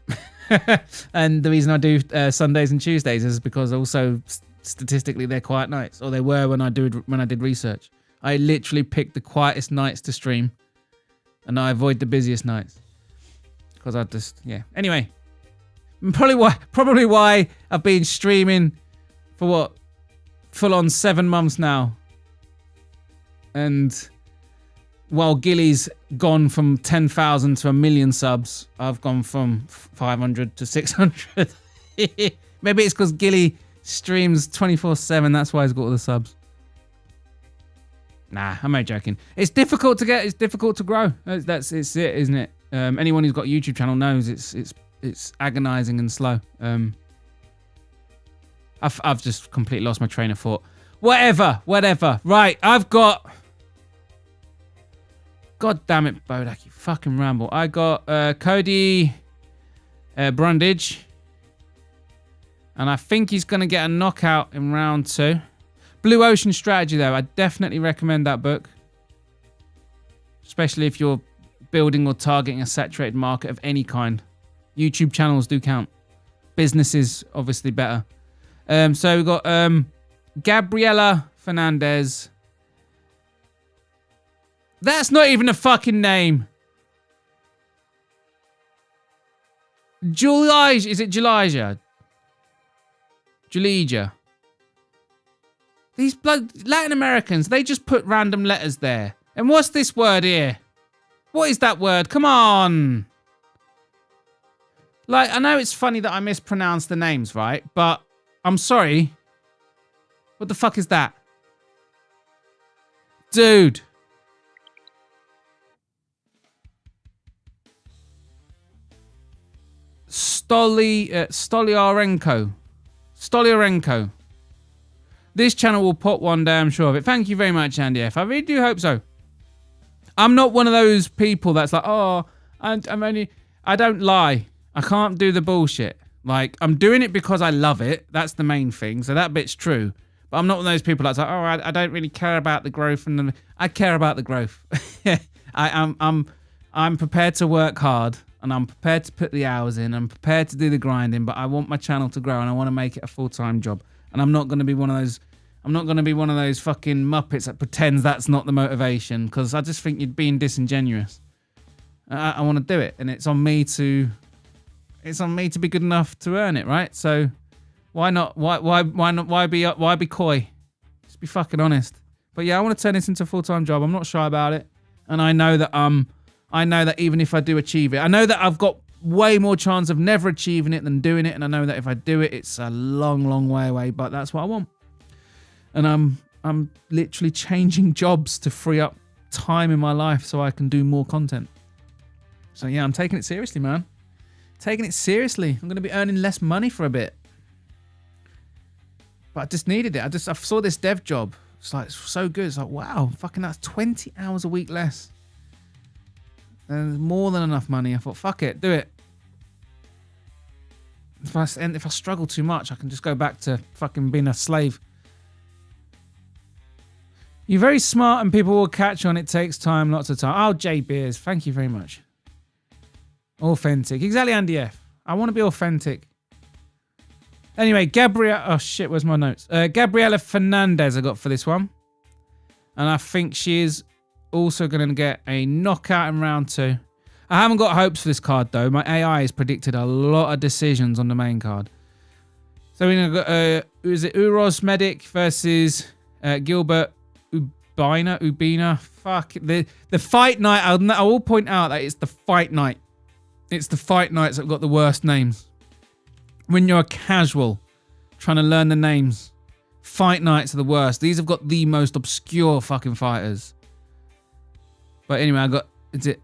And the reason I do Sundays and Tuesdays is because also statistically they're quiet nights, or they were when I did research. I literally picked the quietest nights to stream, and I avoid the busiest nights because I just, yeah. Anyway, probably why I've been streaming for what, full on 7 months now, and while Gilly's gone from 10,000 to 1 million subs, I've gone from 500 to 600. Maybe it's because Gilly streams 24/7. That's why he's got all the subs. Nah, I'm only joking. It's difficult to get. It's difficult to grow. It's it, isn't it? Anyone who's got a YouTube channel knows it's agonizing and slow. I've just completely lost my train of thought. Whatever. Right, I've got. God damn it, Bodach, you fucking ramble. I got Cody Brundage. And I think he's going to get a knockout in round 2. Blue Ocean Strategy, though. I definitely recommend that book. Especially if you're building or targeting a saturated market of any kind. YouTube channels do count. Businesses, obviously, better. So we've got Gabriela Fernandez. That's not even a fucking name. Julija. Is it Julija? Julija. These Latin Americans, they just put random letters there. And what's this word here? What is that word? Come on. Like, I know it's funny that I mispronounce the names, right? But I'm sorry. What the fuck is that? Dude. Stolyarenko. This channel will pop one day, I'm sure of it. Thank you very much, Andy F. I really do hope so. I'm not one of those people that's like, oh, I don't lie. I can't do the bullshit. Like, I'm doing it because I love it. That's the main thing. So that bit's true. But I'm not one of those people that's like, oh, I don't really care about the growth. I care about the growth. I'm prepared to work hard, and I'm prepared to put the hours in. I'm prepared to do the grinding, but I want my channel to grow, and I want to make it a full-time job. And I'm not going to be one of those. I'm not going to be one of those fucking muppets that pretends that's not the motivation, because I just think you're being disingenuous. I want to do it, and it's on me to be good enough to earn it, right? So why not? Why be coy? Just be fucking honest. But yeah, I want to turn this into a full-time job. I'm not shy about it, and I know that even if I do achieve it, I know that I've got way more chance of never achieving it than doing it, and I know that if I do it, it's a long, long way away. But that's what I want, and I'm literally changing jobs to free up time in my life so I can do more content. So yeah, I'm taking it seriously, man. Taking it seriously. I'm going to be earning less money for a bit. But I just needed it. I saw this dev job. It's like, it's so good. It's like, wow, fucking that's 20 hours a week less. And more than enough money. I thought, fuck it, do it. If I struggle too much, I can just go back to fucking being a slave. You're very smart and people will catch on. It takes time, lots of time. Oh, J Beers, thank you very much. Authentic. Exactly, Andy F. I want to be authentic. Anyway, Gabrielle... Oh, shit, where's my notes? Gabriela Fernandez I got for this one. And I think she is also going to get a knockout in round 2. I haven't got hopes for this card, though. My AI has predicted a lot of decisions on the main card. So we're going to go... is it Uros Medic versus Gilbert Ubina? Fuck. The fight night... I will point out that it's the fight night. It's the fight nights that have got the worst names. When you're a casual trying to learn the names, fight nights are the worst. These have got the most obscure fucking fighters. But anyway, I got, is it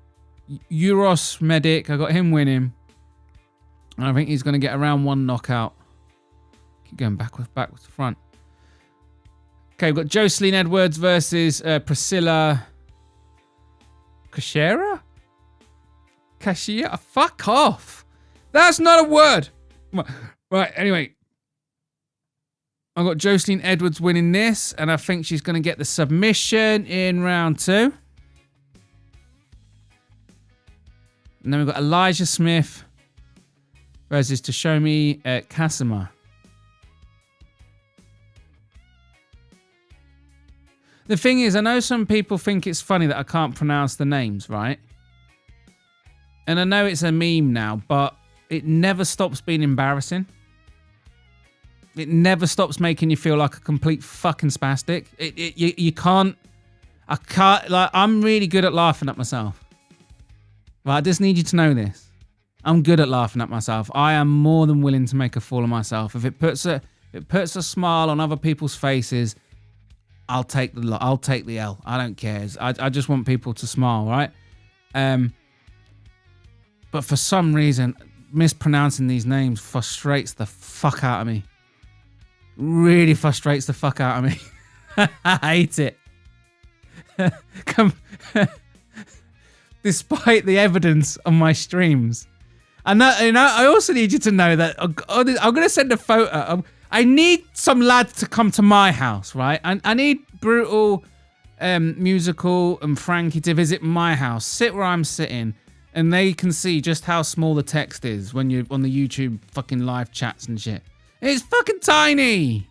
Euros Medic? I got him winning. And I think he's going to get a round 1 knockout. Keep going backwards to front. Okay, we've got Jocelyn Edwards versus Priscilla Cachera? Cashier? Fuck off. That's not a word. Right, anyway. I got Jocelyn Edwards winning this, and I think she's going to get the submission in round 2. And then we've got Elijah Smith versus Toshomi Kasima. The thing is, I know some people think it's funny that I can't pronounce the names, right? And I know it's a meme now, but it never stops being embarrassing. It never stops making you feel like a complete fucking spastic. You can't... I can't... Like, I'm really good at laughing at myself. Right, I just need you to know this. I'm good at laughing at myself. I am more than willing to make a fool of myself. If it puts a smile on other people's faces, I'll take the L. I don't care. I just want people to smile, right? But for some reason, mispronouncing these names frustrates the fuck out of me. Really frustrates the fuck out of me. I hate it. Despite the evidence on my streams. And I also need you to know that I'm going to send a photo. I need some lads to come to my house, right? I need Brutal, Musical, and Frankie to visit my house. Sit where I'm sitting. And they can see just how small the text is when you're on the YouTube fucking live chats and shit. It's fucking tiny.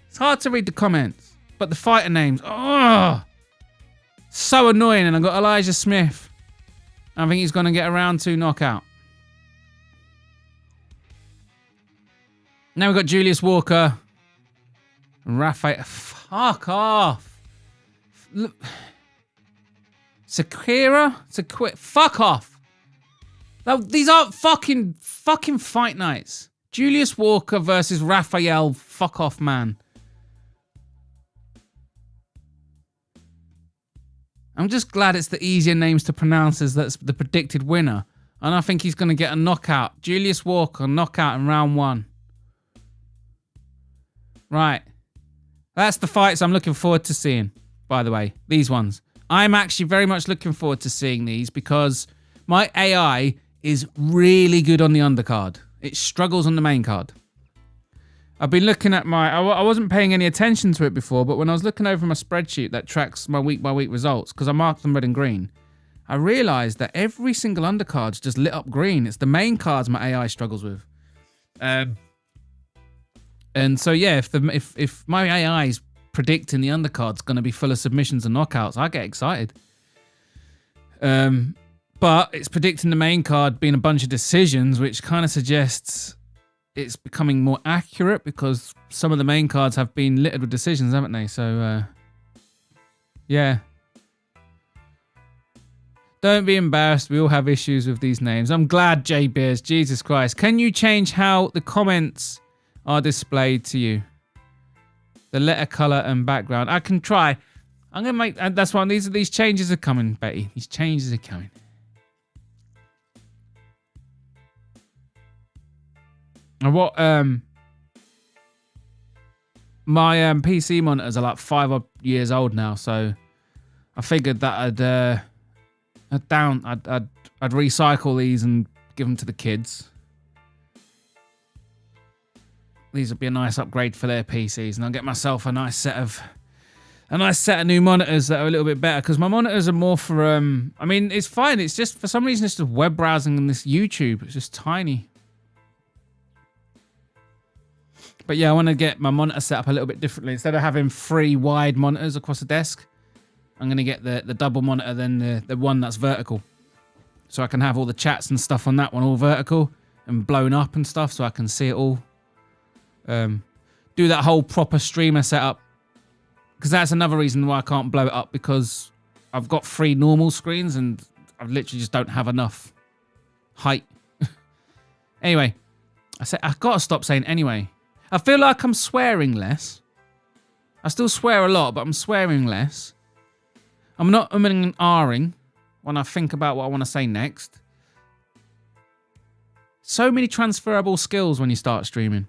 It's hard to read the comments. But the fighter names, oh, so annoying. And I got Elijah Smith. I think he's going to get a round 2 knockout. Now we've got Julius Walker. And Rafael. Fuck off. Look. Sakura? Fuck off. These aren't fucking fight nights. Julius Walker versus Rafael. Fuck off, man. I'm just glad it's the easier names to pronounce as that's the predicted winner. And I think he's going to get a knockout. Julius Walker, knockout in round 1. Right. That's the fights I'm looking forward to seeing, by the way. These ones. I'm actually very much looking forward to seeing these because my AI is really good on the undercard. It struggles on the main card. I've been looking at I wasn't paying any attention to it before, but when I was looking over my spreadsheet that tracks my week-by-week results, because I marked them red and green, I realised that every single undercard's just lit up green. It's the main cards my AI struggles with. And so, yeah, if my AI is predicting the undercard's going to be full of submissions and knockouts, I get excited. But it's predicting the main card being a bunch of decisions, which kind of suggests it's becoming more accurate because some of the main cards have been littered with decisions, haven't they? So, yeah. Don't be embarrassed. We all have issues with these names. I'm glad, J Beers. Jesus Christ. Can you change how the comments are displayed to you? The letter color and background. I can try. I'm going to make... That's why these changes are coming, Betty. These changes are coming. And what... my PC monitors are like 5 odd years old now, so I figured that I'd recycle these and give them to the kids. These would be a nice upgrade for their PCs, and I'll get myself a nice set of new monitors that are a little bit better, because my monitors are more for I mean, it's fine. It's just for some reason it's just web browsing and this YouTube. It's just tiny. But yeah, I want to get my monitor set up a little bit differently. Instead of having 3 wide monitors across the desk, I'm going to get the double monitor, then the one that's vertical. So I can have all the chats and stuff on that one all vertical and blown up and stuff, so I can see it all. Do that whole proper streamer setup. Because that's another reason why I can't blow it up, because I've got 3 normal screens and I literally just don't have enough height. Anyway, I've got to stop saying anyway. I feel like I'm swearing less. I still swear a lot, but I'm swearing less. I'm not umming and ahhing when I think about what I want to say next. So many transferable skills when you start streaming.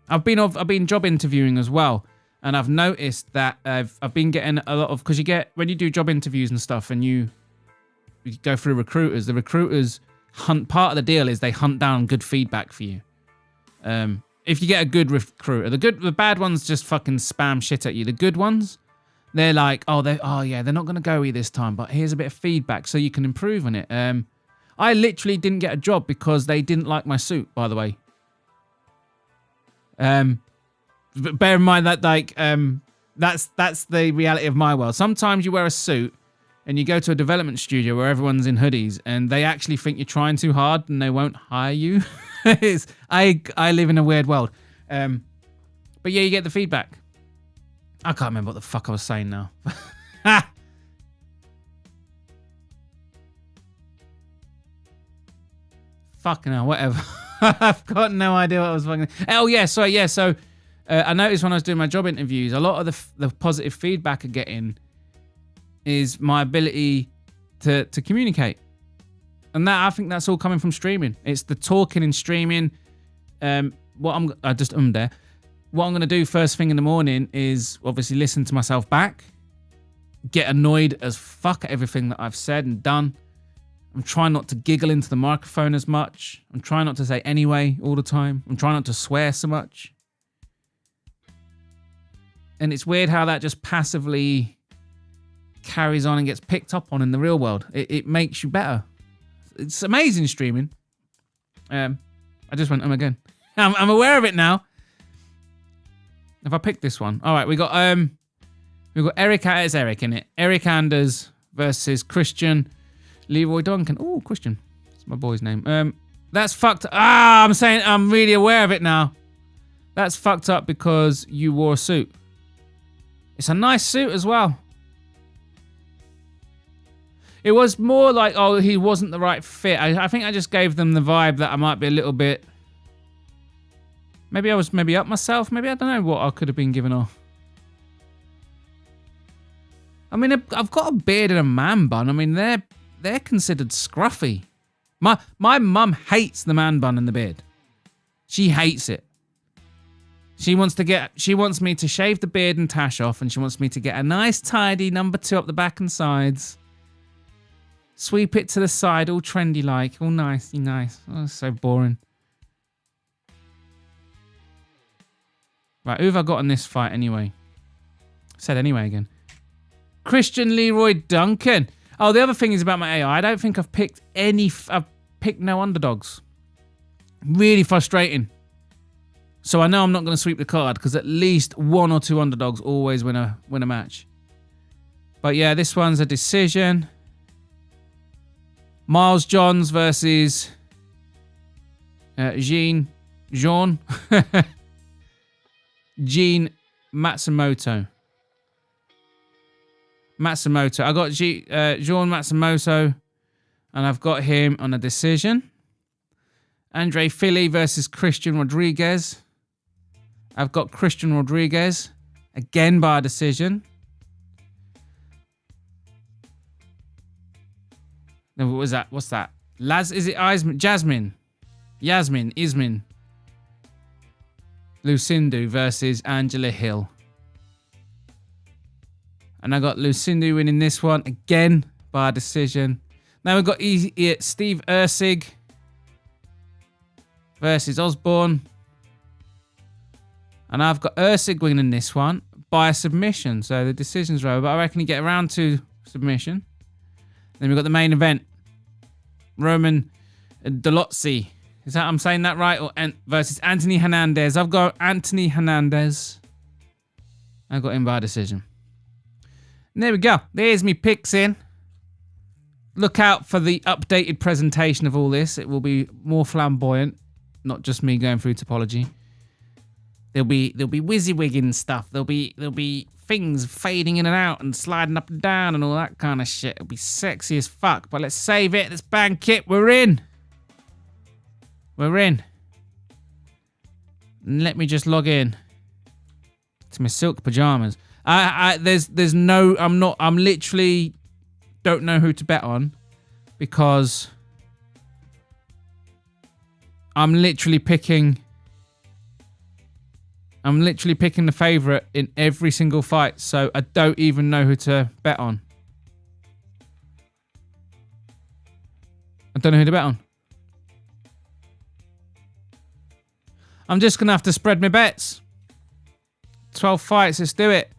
I've been job interviewing as well, and I've noticed that I've been getting a lot of, because you get, when you do job interviews and stuff, and you go through recruiters, the recruiters hunt, part of the deal is they hunt down good feedback for you. If you get a good recruiter, the bad ones just fucking spam shit at you. The good ones, they're like, they're not going to go with you this time, but here's a bit of feedback so you can improve on it. I literally didn't get a job because they didn't like my suit, by the way. But bear in mind that, like, that's the reality of my world. Sometimes you wear a suit and you go to a development studio where everyone's in hoodies and they actually think you're trying too hard and they won't hire you. I live in a weird world. But yeah, you get the feedback. I can't remember what the fuck I was saying now. Fucking hell, whatever. I've got no idea what I was fucking... Oh, yeah, sorry, yeah. So I noticed when I was doing my job interviews, a lot of the positive feedback I'm getting is my ability to communicate. And that, I think that's all coming from streaming. It's the talking and streaming. What I'm going to do first thing in the morning is obviously listen to myself back, get annoyed as fuck at everything that I've said and done. I'm trying not to giggle into the microphone as much. I'm trying not to say anyway all the time. I'm trying not to swear so much. And it's weird how that just passively carries on and gets picked up on in the real world. It makes you better. It's amazing streaming. I just went again. I'm aware of it now. If I pick this one, all right, we've got Eric. It's Eric in it. Eric Anders versus Christian Leroy Duncan. Oh, Christian, that's my boy's name. That's fucked. I'm really aware of it now. That's fucked up because you wore a suit. It's a nice suit as well. It was more like, he wasn't the right fit. I think I just gave them the vibe that I might be a little bit... Maybe I was up myself. Maybe I don't know what I could have been given off. I mean, I've got a beard and a man bun. I mean, they're they're considered scruffy. My mum hates the man bun and the beard. She hates it. She wants me to shave the beard and tash off, and she wants me to get a nice tidy number 2 up the back and sides. Sweep it to the side, all trendy like, all nicey nice. Oh, so boring. Right, who have I got in this fight anyway? Said anyway again. Christian Leroy Duncan. Oh, the other thing is about my AI. I don't think I've picked any. I've picked no underdogs. Really frustrating. So I know I'm not going to sweep the card because at least 1 or 2 underdogs always win a match. But yeah, this one's a decision. Miles Johns versus Jean Matsumoto. I got Jean Matsumoto, and I've got him on a decision. Andre Fili versus Christian Rodriguez. I've got Christian Rodriguez, again by a decision. No, what was that? What's that? Is it Jasmine? Ismin. Lucindu versus Angela Hill. And I got Lucindu winning this one, again by a decision. Now we've got Steve Ursig versus Osborne. And I've got Ursig winning this one by a submission. So the decision's over, but I reckon he get around to submission. Then we've got the main event. Roman Dolozzi. Is that, I'm saying that right? Or versus Anthony Hernandez. I've got Anthony Hernandez. I got him by decision. And there we go. There's me picks in. Look out for the updated presentation of all this. It will be more flamboyant. Not just me going through topology. There'll be WYSIWYG stuff. There'll be things fading in and out and sliding up and down and all that kind of shit. It'll be sexy as fuck. But let's save it. Let's bank it. We're in. And let me just log in to my silk pajamas. I'm literally don't know who to bet on because I'm literally picking the favorite in every single fight, so I don't even know who to bet on. I don't know who to bet on. I'm just going to have to spread my bets. 12 fights, let's do it.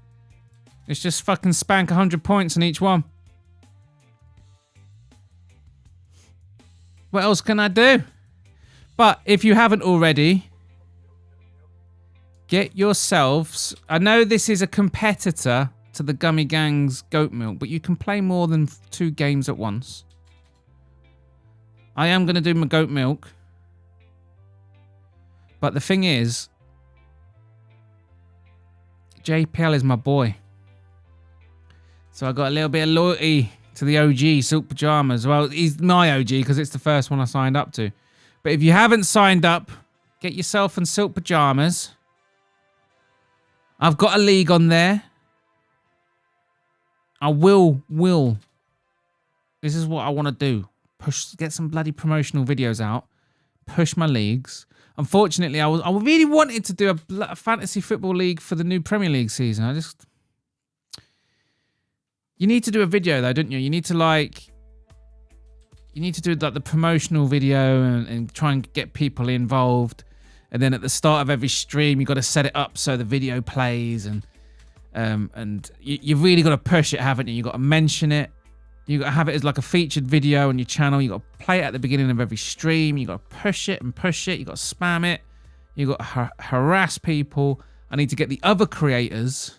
Let's just fucking spank 100 points in each one. What else can I do? But if you haven't already, get yourselves... I know this is a competitor to the Gummy Gang's Goat Milk, but you can play more than 2 games at once. I am going to do my Goat Milk. But the thing is, JPL is my boy. So I got a little bit of loyalty to the OG, Silk Pajamas. Well, he's my OG because it's the first one I signed up to. But if you haven't signed up, get yourself in Silk Pajamas. I've got a league on there. I will. This is what I want to do. Get some bloody promotional videos out. Push my leagues. Unfortunately, I really wanted to do a fantasy football league for the new Premier League season. You need to do a video though, don't you? You need to do like the promotional video and try and get people involved. And then at the start of every stream, you got to set it up so the video plays, and you've really got to push it, haven't you? You got to mention it. You got to have it as like a featured video on your channel. You got to play it at the beginning of every stream. You got to push it and push it. You got to spam it. You got to harass people. I need to get the other creators.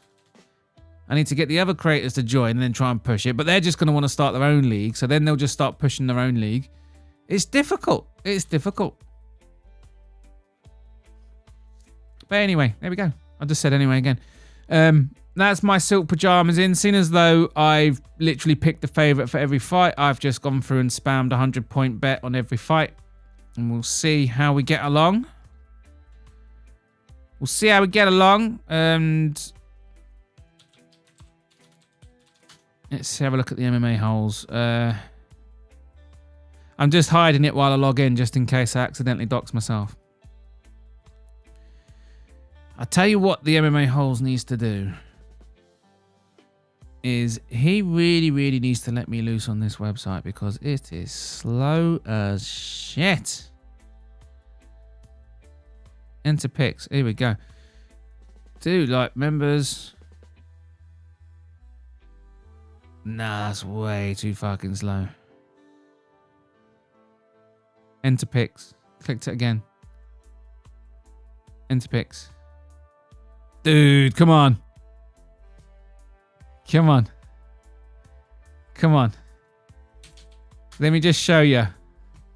To join and then try and push it. But they're just going to want to start their own league. So then they'll just start pushing their own league. It's difficult. But anyway, there we go. I just said anyway again. That's my Silk Pajamas in. Seeing as though I've literally picked the favourite for every fight, I've just gone through and spammed a 100-point bet on every fight. And we'll see how we get along. And let's have a look at the MMA holes. I'm just hiding it while I log in, just in case I accidentally dox myself. I'll tell you what the MMA Holes needs to do. Is he really needs to let me loose on this website because it is slow as shit. Enter pics. Here we go. Dude, like members. Nah, that's way too fucking slow. Enter pics. Clicked it again. Enter pics. Dude, come on. Come on. Come on. Let me just show you.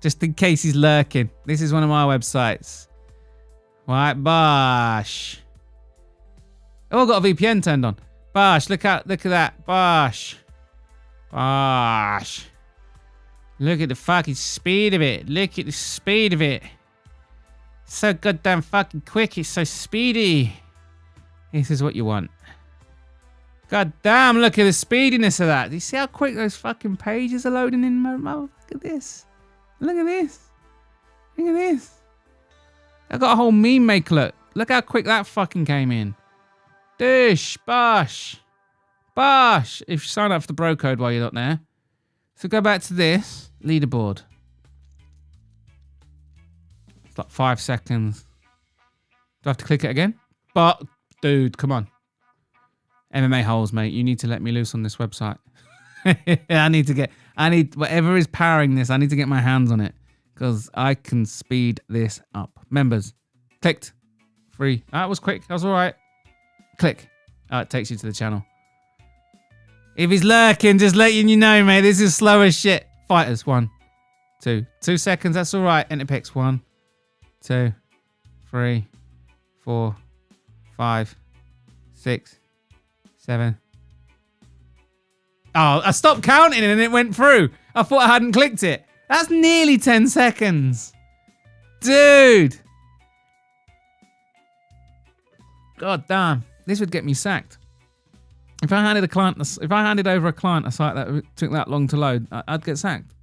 Just in case he's lurking. This is one of my websites. Right, Bosh. Oh, I've got a VPN turned on. Bosh, look at that. Bosh. Bosh. Look at the fucking speed of it. Look at the speed of it. So goddamn fucking quick. It's so speedy. This is what you want. God damn, look at the speediness of that. Do you see how quick those fucking pages are loading in? Look at this. Look at this. Look at this. I got a whole meme maker. Look how quick that fucking came in. Dish, Bosh. Bosh. If you sign up for the bro code while you're not there. So go back to this. Leaderboard. It's like 5 seconds. Do I have to click it again? But, dude, come on. MMA Holes, mate. You need to let me loose on this website. I need whatever is powering this. I need to get my hands on it because I can speed this up. Members, clicked. Free. That was quick. That was all right. Click. Oh, it takes you to the channel. If he's lurking, just letting you know, mate. This is slow as shit. Fighters, 1, 2. 2 seconds. That's all right. Enter picks. 1, 2, 3, 4, 5, 6. 7. Oh, I stopped counting and it went through. I thought I hadn't clicked it. That's nearly 10 seconds. Dude. God damn. This would get me sacked. If I handed over a client a site that took that long to load, I'd get sacked.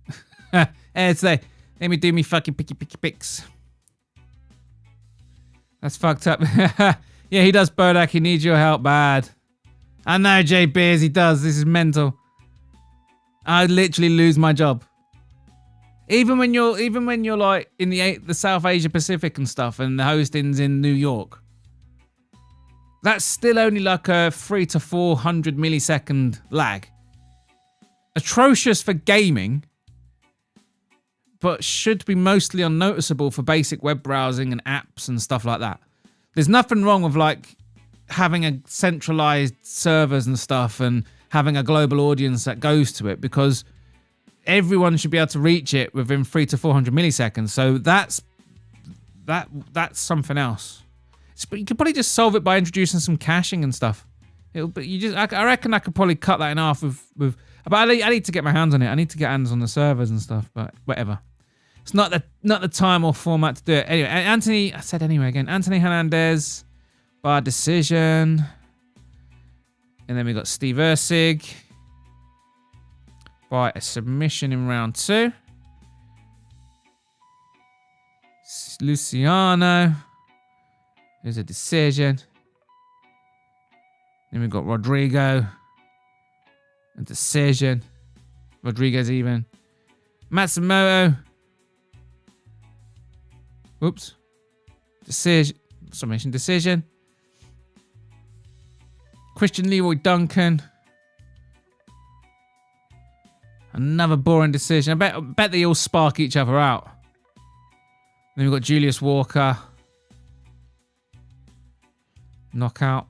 Today, let me do me fucking picky pics. That's fucked up. Yeah, he does, Bodach. He needs your help bad. I know, Jay Beers, he does. This is mental. I literally lose my job. Even when you're like in the South Asia Pacific and stuff, and the hosting's in New York, that's still only like a 300 to 400 millisecond lag. Atrocious for gaming, but should be mostly unnoticeable for basic web browsing and apps and stuff like that. There's nothing wrong with like having a centralized servers and stuff and having a global audience that goes to it because everyone should be able to reach it within 300 to 400 milliseconds. So that's something else. But you could probably just solve it by introducing some caching and stuff. I reckon I could probably cut that in half with but I need to get my hands on it. I need to get hands on the servers and stuff, but whatever. It's not the time or format to do it. Anyway, Anthony Hernandez by decision. And then we got Steve Erceg by a submission in round 2. Luciano. There's a decision. Then we've got Rodrigo. A decision. Rodriguez even. Matsumoto. Whoops. Decision. Submission decision. Christian Leroy Duncan. Another boring decision. I bet they all spark each other out. Then we've got Julius Walker. Knockout.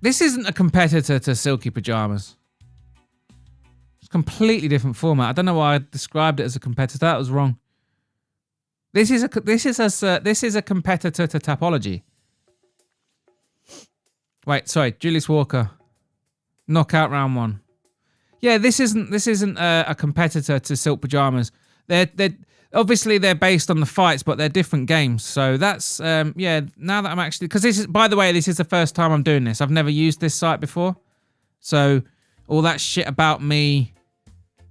This isn't a competitor to Silky Pajamas. It's a completely different format. I don't know why I described it as a competitor. That was wrong. This is a competitor to Tapology. Wait, sorry, Julius Walker. Knockout round 1. Yeah, this isn't a competitor to Silk Pajamas. They're obviously they're based on the fights, but they're different games. So that's yeah. Now that I'm actually, because this is, by the way, this is the first time I'm doing this. I've never used this site before, so all that shit about me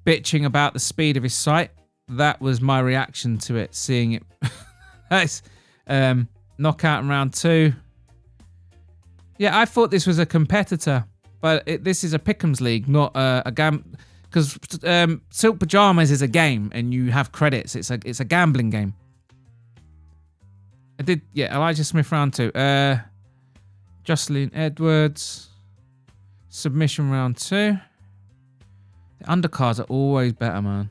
bitching about the speed of his site. That was my reaction to it, seeing it. That's knockout in round 2. Yeah, I thought this was a competitor, but this is a pick'ems league, not a gam. Because Silk Pajamas is a game, and you have credits. It's a gambling game. I did, yeah. Elijah Smith round 2. Jocelyn Edwards submission round 2. The undercards are always better, man.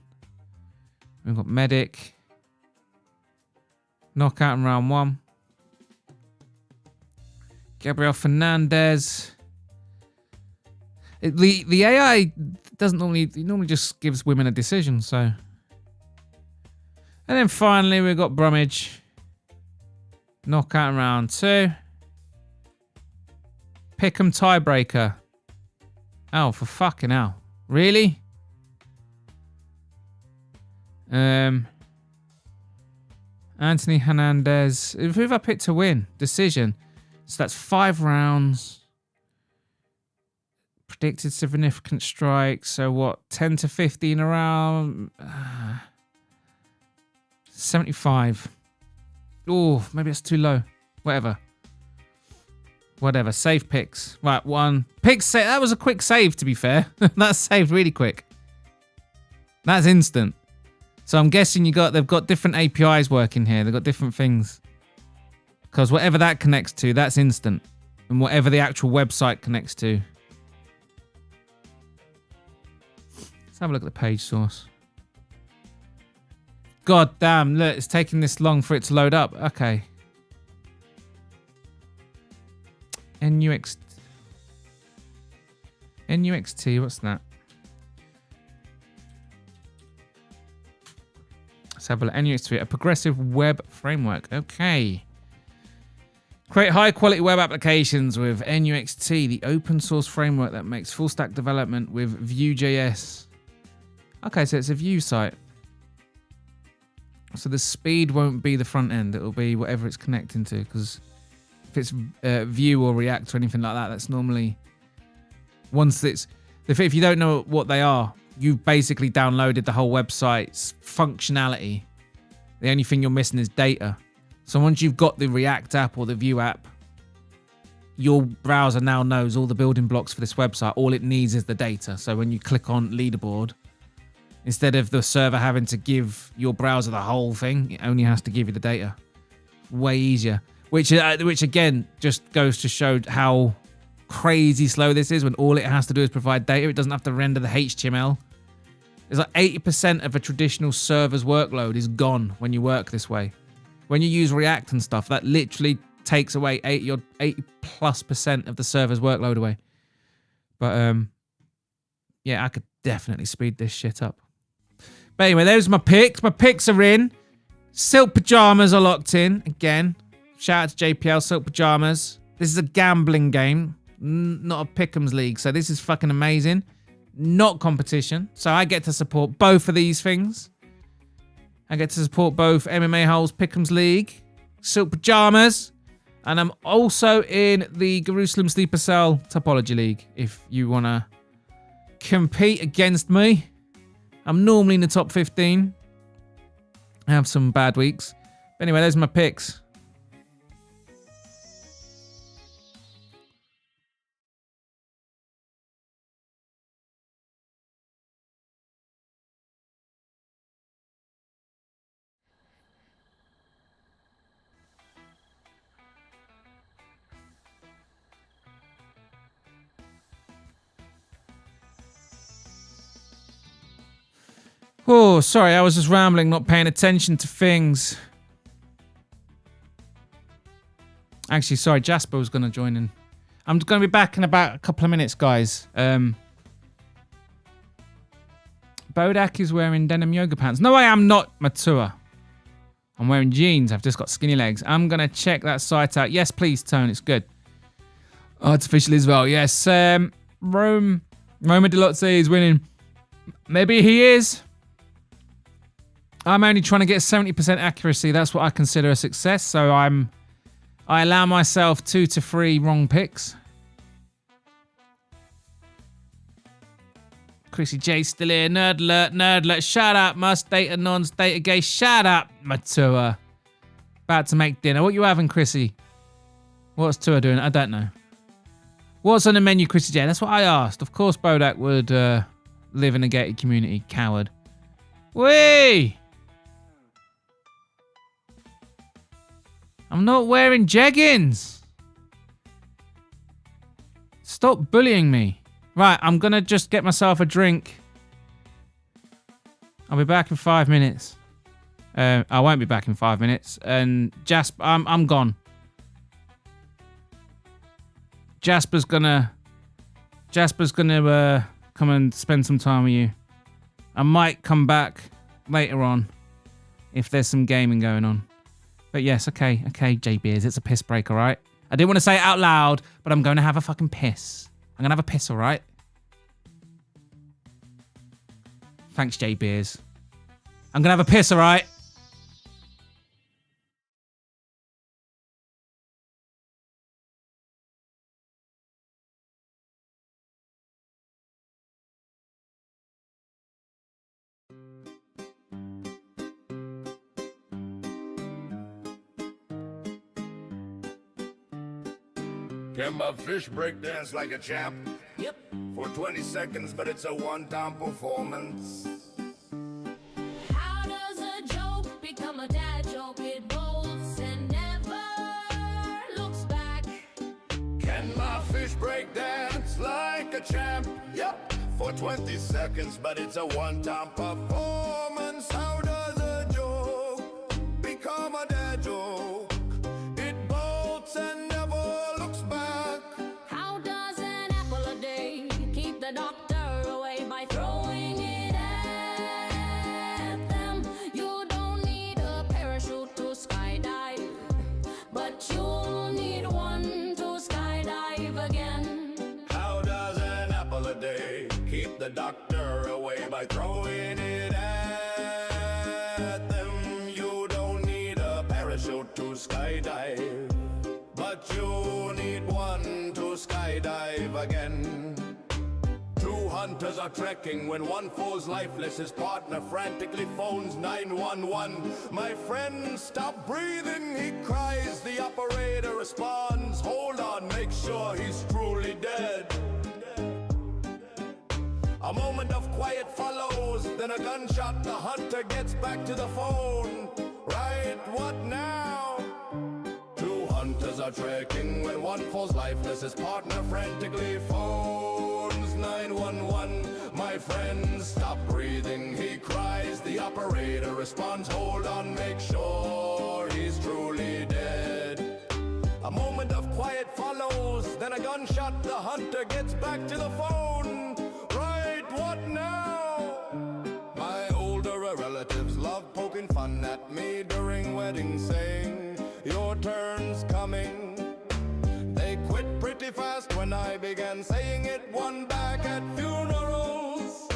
We've got Medic. Knockout in round 1. Gabriel Fernandez. The AI doesn't normally just gives women a decision, so. And then finally we've got Brummage. Knockout in round 2. Pick'em tiebreaker. Oh, for fucking hell. Really? Anthony Hernandez. Who have I picked to win? Decision. So that's 5 rounds. Predicted significant strikes. So what? 10 to 15 around. 75. Oh, maybe it's too low. Whatever. Save picks. Right, 1. Picks. That was a quick save, to be fair. That's saved really quick. That's instant. So I'm guessing they've got different APIs working here. They've got different things. Because whatever that connects to, that's instant. And whatever the actual website connects to. Let's have a look at the page source. God damn, look, it's taking this long for it to load up. Okay. NUXT, what's that? Let's have a look. NUXT, a progressive web framework. Okay. Create high quality web applications with NUXT, the open source framework that makes full stack development with Vue.js. Okay, so it's a Vue site. So the speed won't be the front end. It'll be whatever it's connecting to. Because if it's Vue or React or anything like that, that's normally... Once it's... If you don't know what they are, you've basically downloaded the whole website's functionality. The only thing you're missing is data. So once you've got the React app or the Vue app, your browser now knows all the building blocks for this website. All it needs is the data. So when you click on leaderboard, instead of the server having to give your browser the whole thing, it only has to give you the data. Way easier. Which again, just goes to show how crazy slow this is when all it has to do is provide data. It doesn't have to render the HTML. It's like 80% of a traditional server's workload is gone when you work this way. When you use React and stuff, that literally takes away 80+% of the server's workload away. But yeah, I could definitely speed this shit up. But anyway, those are my picks. My picks are in. Silk Pajamas are locked in. Again, shout out to JPL, Silk Pajamas. This is a gambling game, not a pick'ems league. So this is fucking amazing. Not competition. So I get to support both of these things. I get to support both MMA Holes Pick'ems League, Silk Pajamas, and I'm also in the Jerusalem Sleeper Cell Topology League. If you want to compete against me, I'm normally in the top 15. I have some bad weeks. But anyway, those are my picks. Oh, sorry, I was just rambling, not paying attention to things. Actually, sorry, Jasper was going to join in. I'm going to be back in about a couple of minutes, guys. Bodach is wearing denim yoga pants. No, I am not, Matua. I'm wearing jeans. I've just got skinny legs. I'm going to check that site out. Yes, please, Tone. It's good. Artificial as well. Yes. Roma Delotze is winning. Maybe he is. I'm only trying to get 70% accuracy. That's what I consider a success. So I allow myself 2 to 3 wrong picks. Chrissy J still here. Nerd alert. Shut up. Must date a non-data gay. Shut up, Matua. About to make dinner. What you having, Chrissy? What's Tua doing? I don't know. What's on the menu, Chrissy J? That's what I asked. Of course, Bodach would live in a gated community. Coward. Whee! I'm not wearing jeggings. Stop bullying me. Right, I'm going to just get myself a drink. I'll be back in 5 minutes. I won't be back in 5 minutes. And Jasper, I'm gone. Jasper's gonna come and spend some time with you. I might come back later on if there's some gaming going on. But yes, okay, J-Beers, it's a piss break, all right? I didn't want to say it out loud, but I'm going to have a fucking piss. I'm going to have a piss, all right? Thanks, J-Beers. I'm going to have a piss, all right? Can my fish break dance like a champ? Yep. For 20 seconds, but it's a one-time performance. How does a joke become a dad joke? It bolts and never looks back. Can my fish break dance like a champ? Yep. For 20 seconds, but it's a one-time performance. How does a joke become a dad joke? It bolts and never looks back. How does an apple a day keep the doctor away by throwing it at them? You don't need a parachute to skydive, but you'll need one to skydive again. How does an apple a day keep the doctor away by throwing it at them? You don't need a parachute to skydive, but you need one to skydive again. Two hunters are trekking when one falls lifeless. His partner frantically phones 911. My friend, stop breathing, he cries. The operator responds, hold on, make sure he's truly dead. A moment of quiet follows, then a gunshot. The hunter gets back to the phone. Right, what now? Two hunters are trekking when one falls lifeless. His partner frantically phones 911. My friend, stop breathing, he cries. The operator responds, hold on, make sure he's truly dead. A moment of quiet follows, then a gunshot. The hunter gets back to the phone. Right, what now? My older relatives love poking fun at me during weddings, saying, your turn's coming. They quit pretty fast when I began saying it. One back at funerals.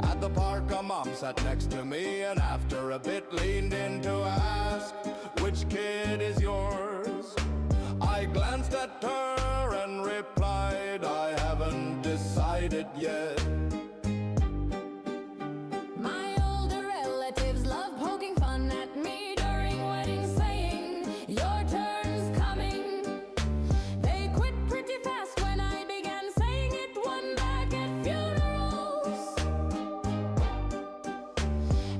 At the park, a mom sat next to me, and after a bit leaned in to ask, which kid is yours? I glanced at her and replied, I haven't decided yet. My older relatives love poking fun at me during weddings, saying, your turn's coming. They quit pretty fast when I began saying it. One back at funerals.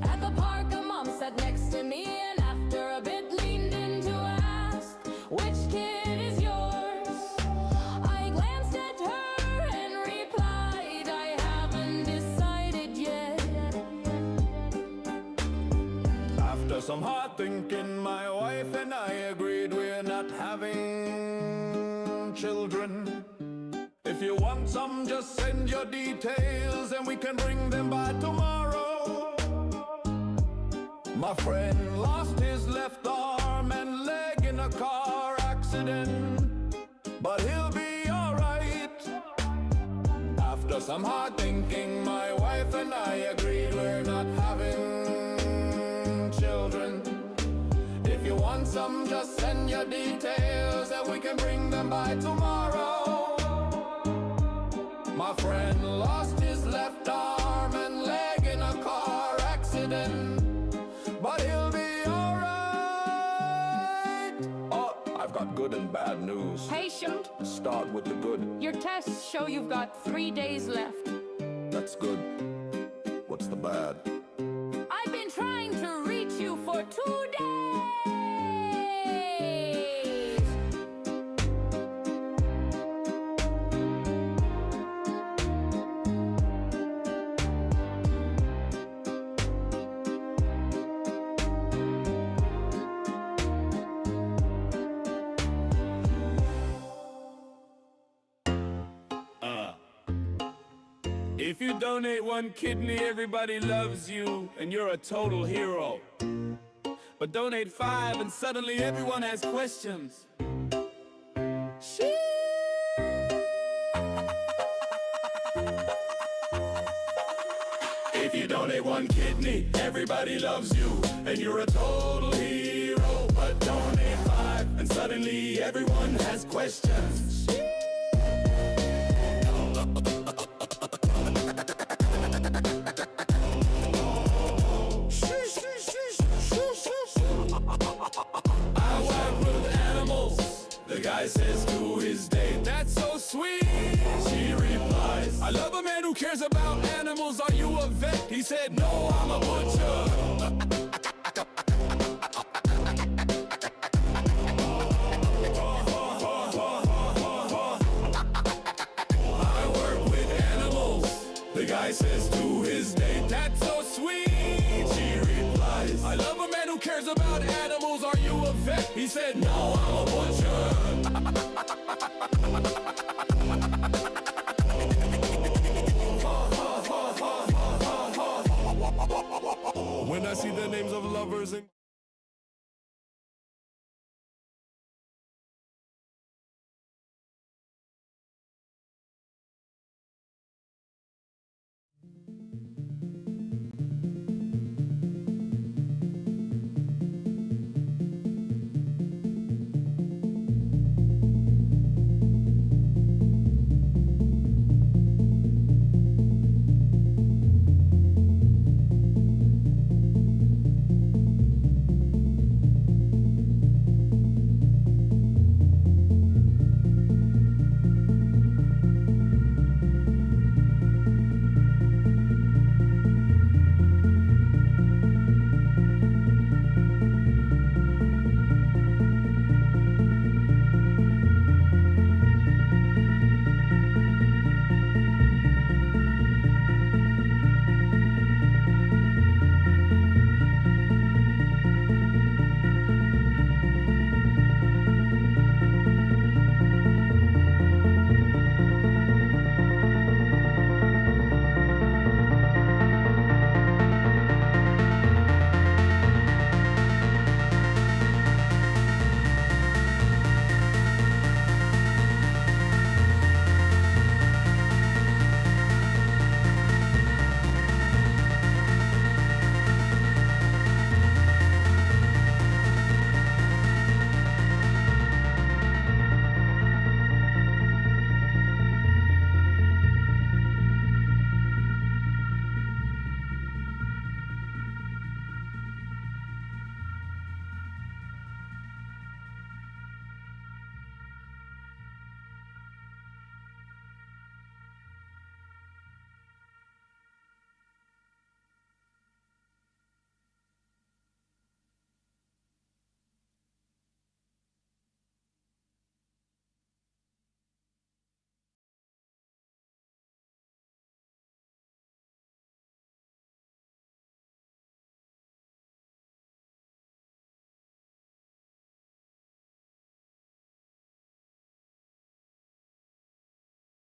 At the park, a mom sat next to me, and after a bit leaned in to ask, which kid is yours? I glanced at her and replied, I haven't decided yet. After some hard thinking, my wife and I agreed we're not having children. If you want some, just send your details and we can bring them by tomorrow. My friend lost his left arm and leg in a car accident, but he'll be alright. After some hard thinking, my wife and I agreed we're not having children. If you want some, just send your details and we can bring them by tomorrow. My A friend lost his left arm and leg in a car accident, but he'll be alright. Oh, I've got good and bad news. Patient, Start with the good. your tests show you've got 3 days left. That's good. What's the bad? I've been trying to reach you for 2 days. If you donate 1 kidney, everybody loves you, and you're a total hero. But donate 5, and suddenly everyone has questions. If you donate 1 kidney, everybody loves you, and you're a total hero. But donate 5, and suddenly everyone has questions. I work with animals. The guy says to his date, that's so sweet. She replies, I love a man who cares about animals. Are you a vet? He said, no, I'm a butcher. I work with animals. The guy says to his date, that's so sweet. She replies, I love a man who cares about animals. Are you a vet? He said, no, I'm a butcher.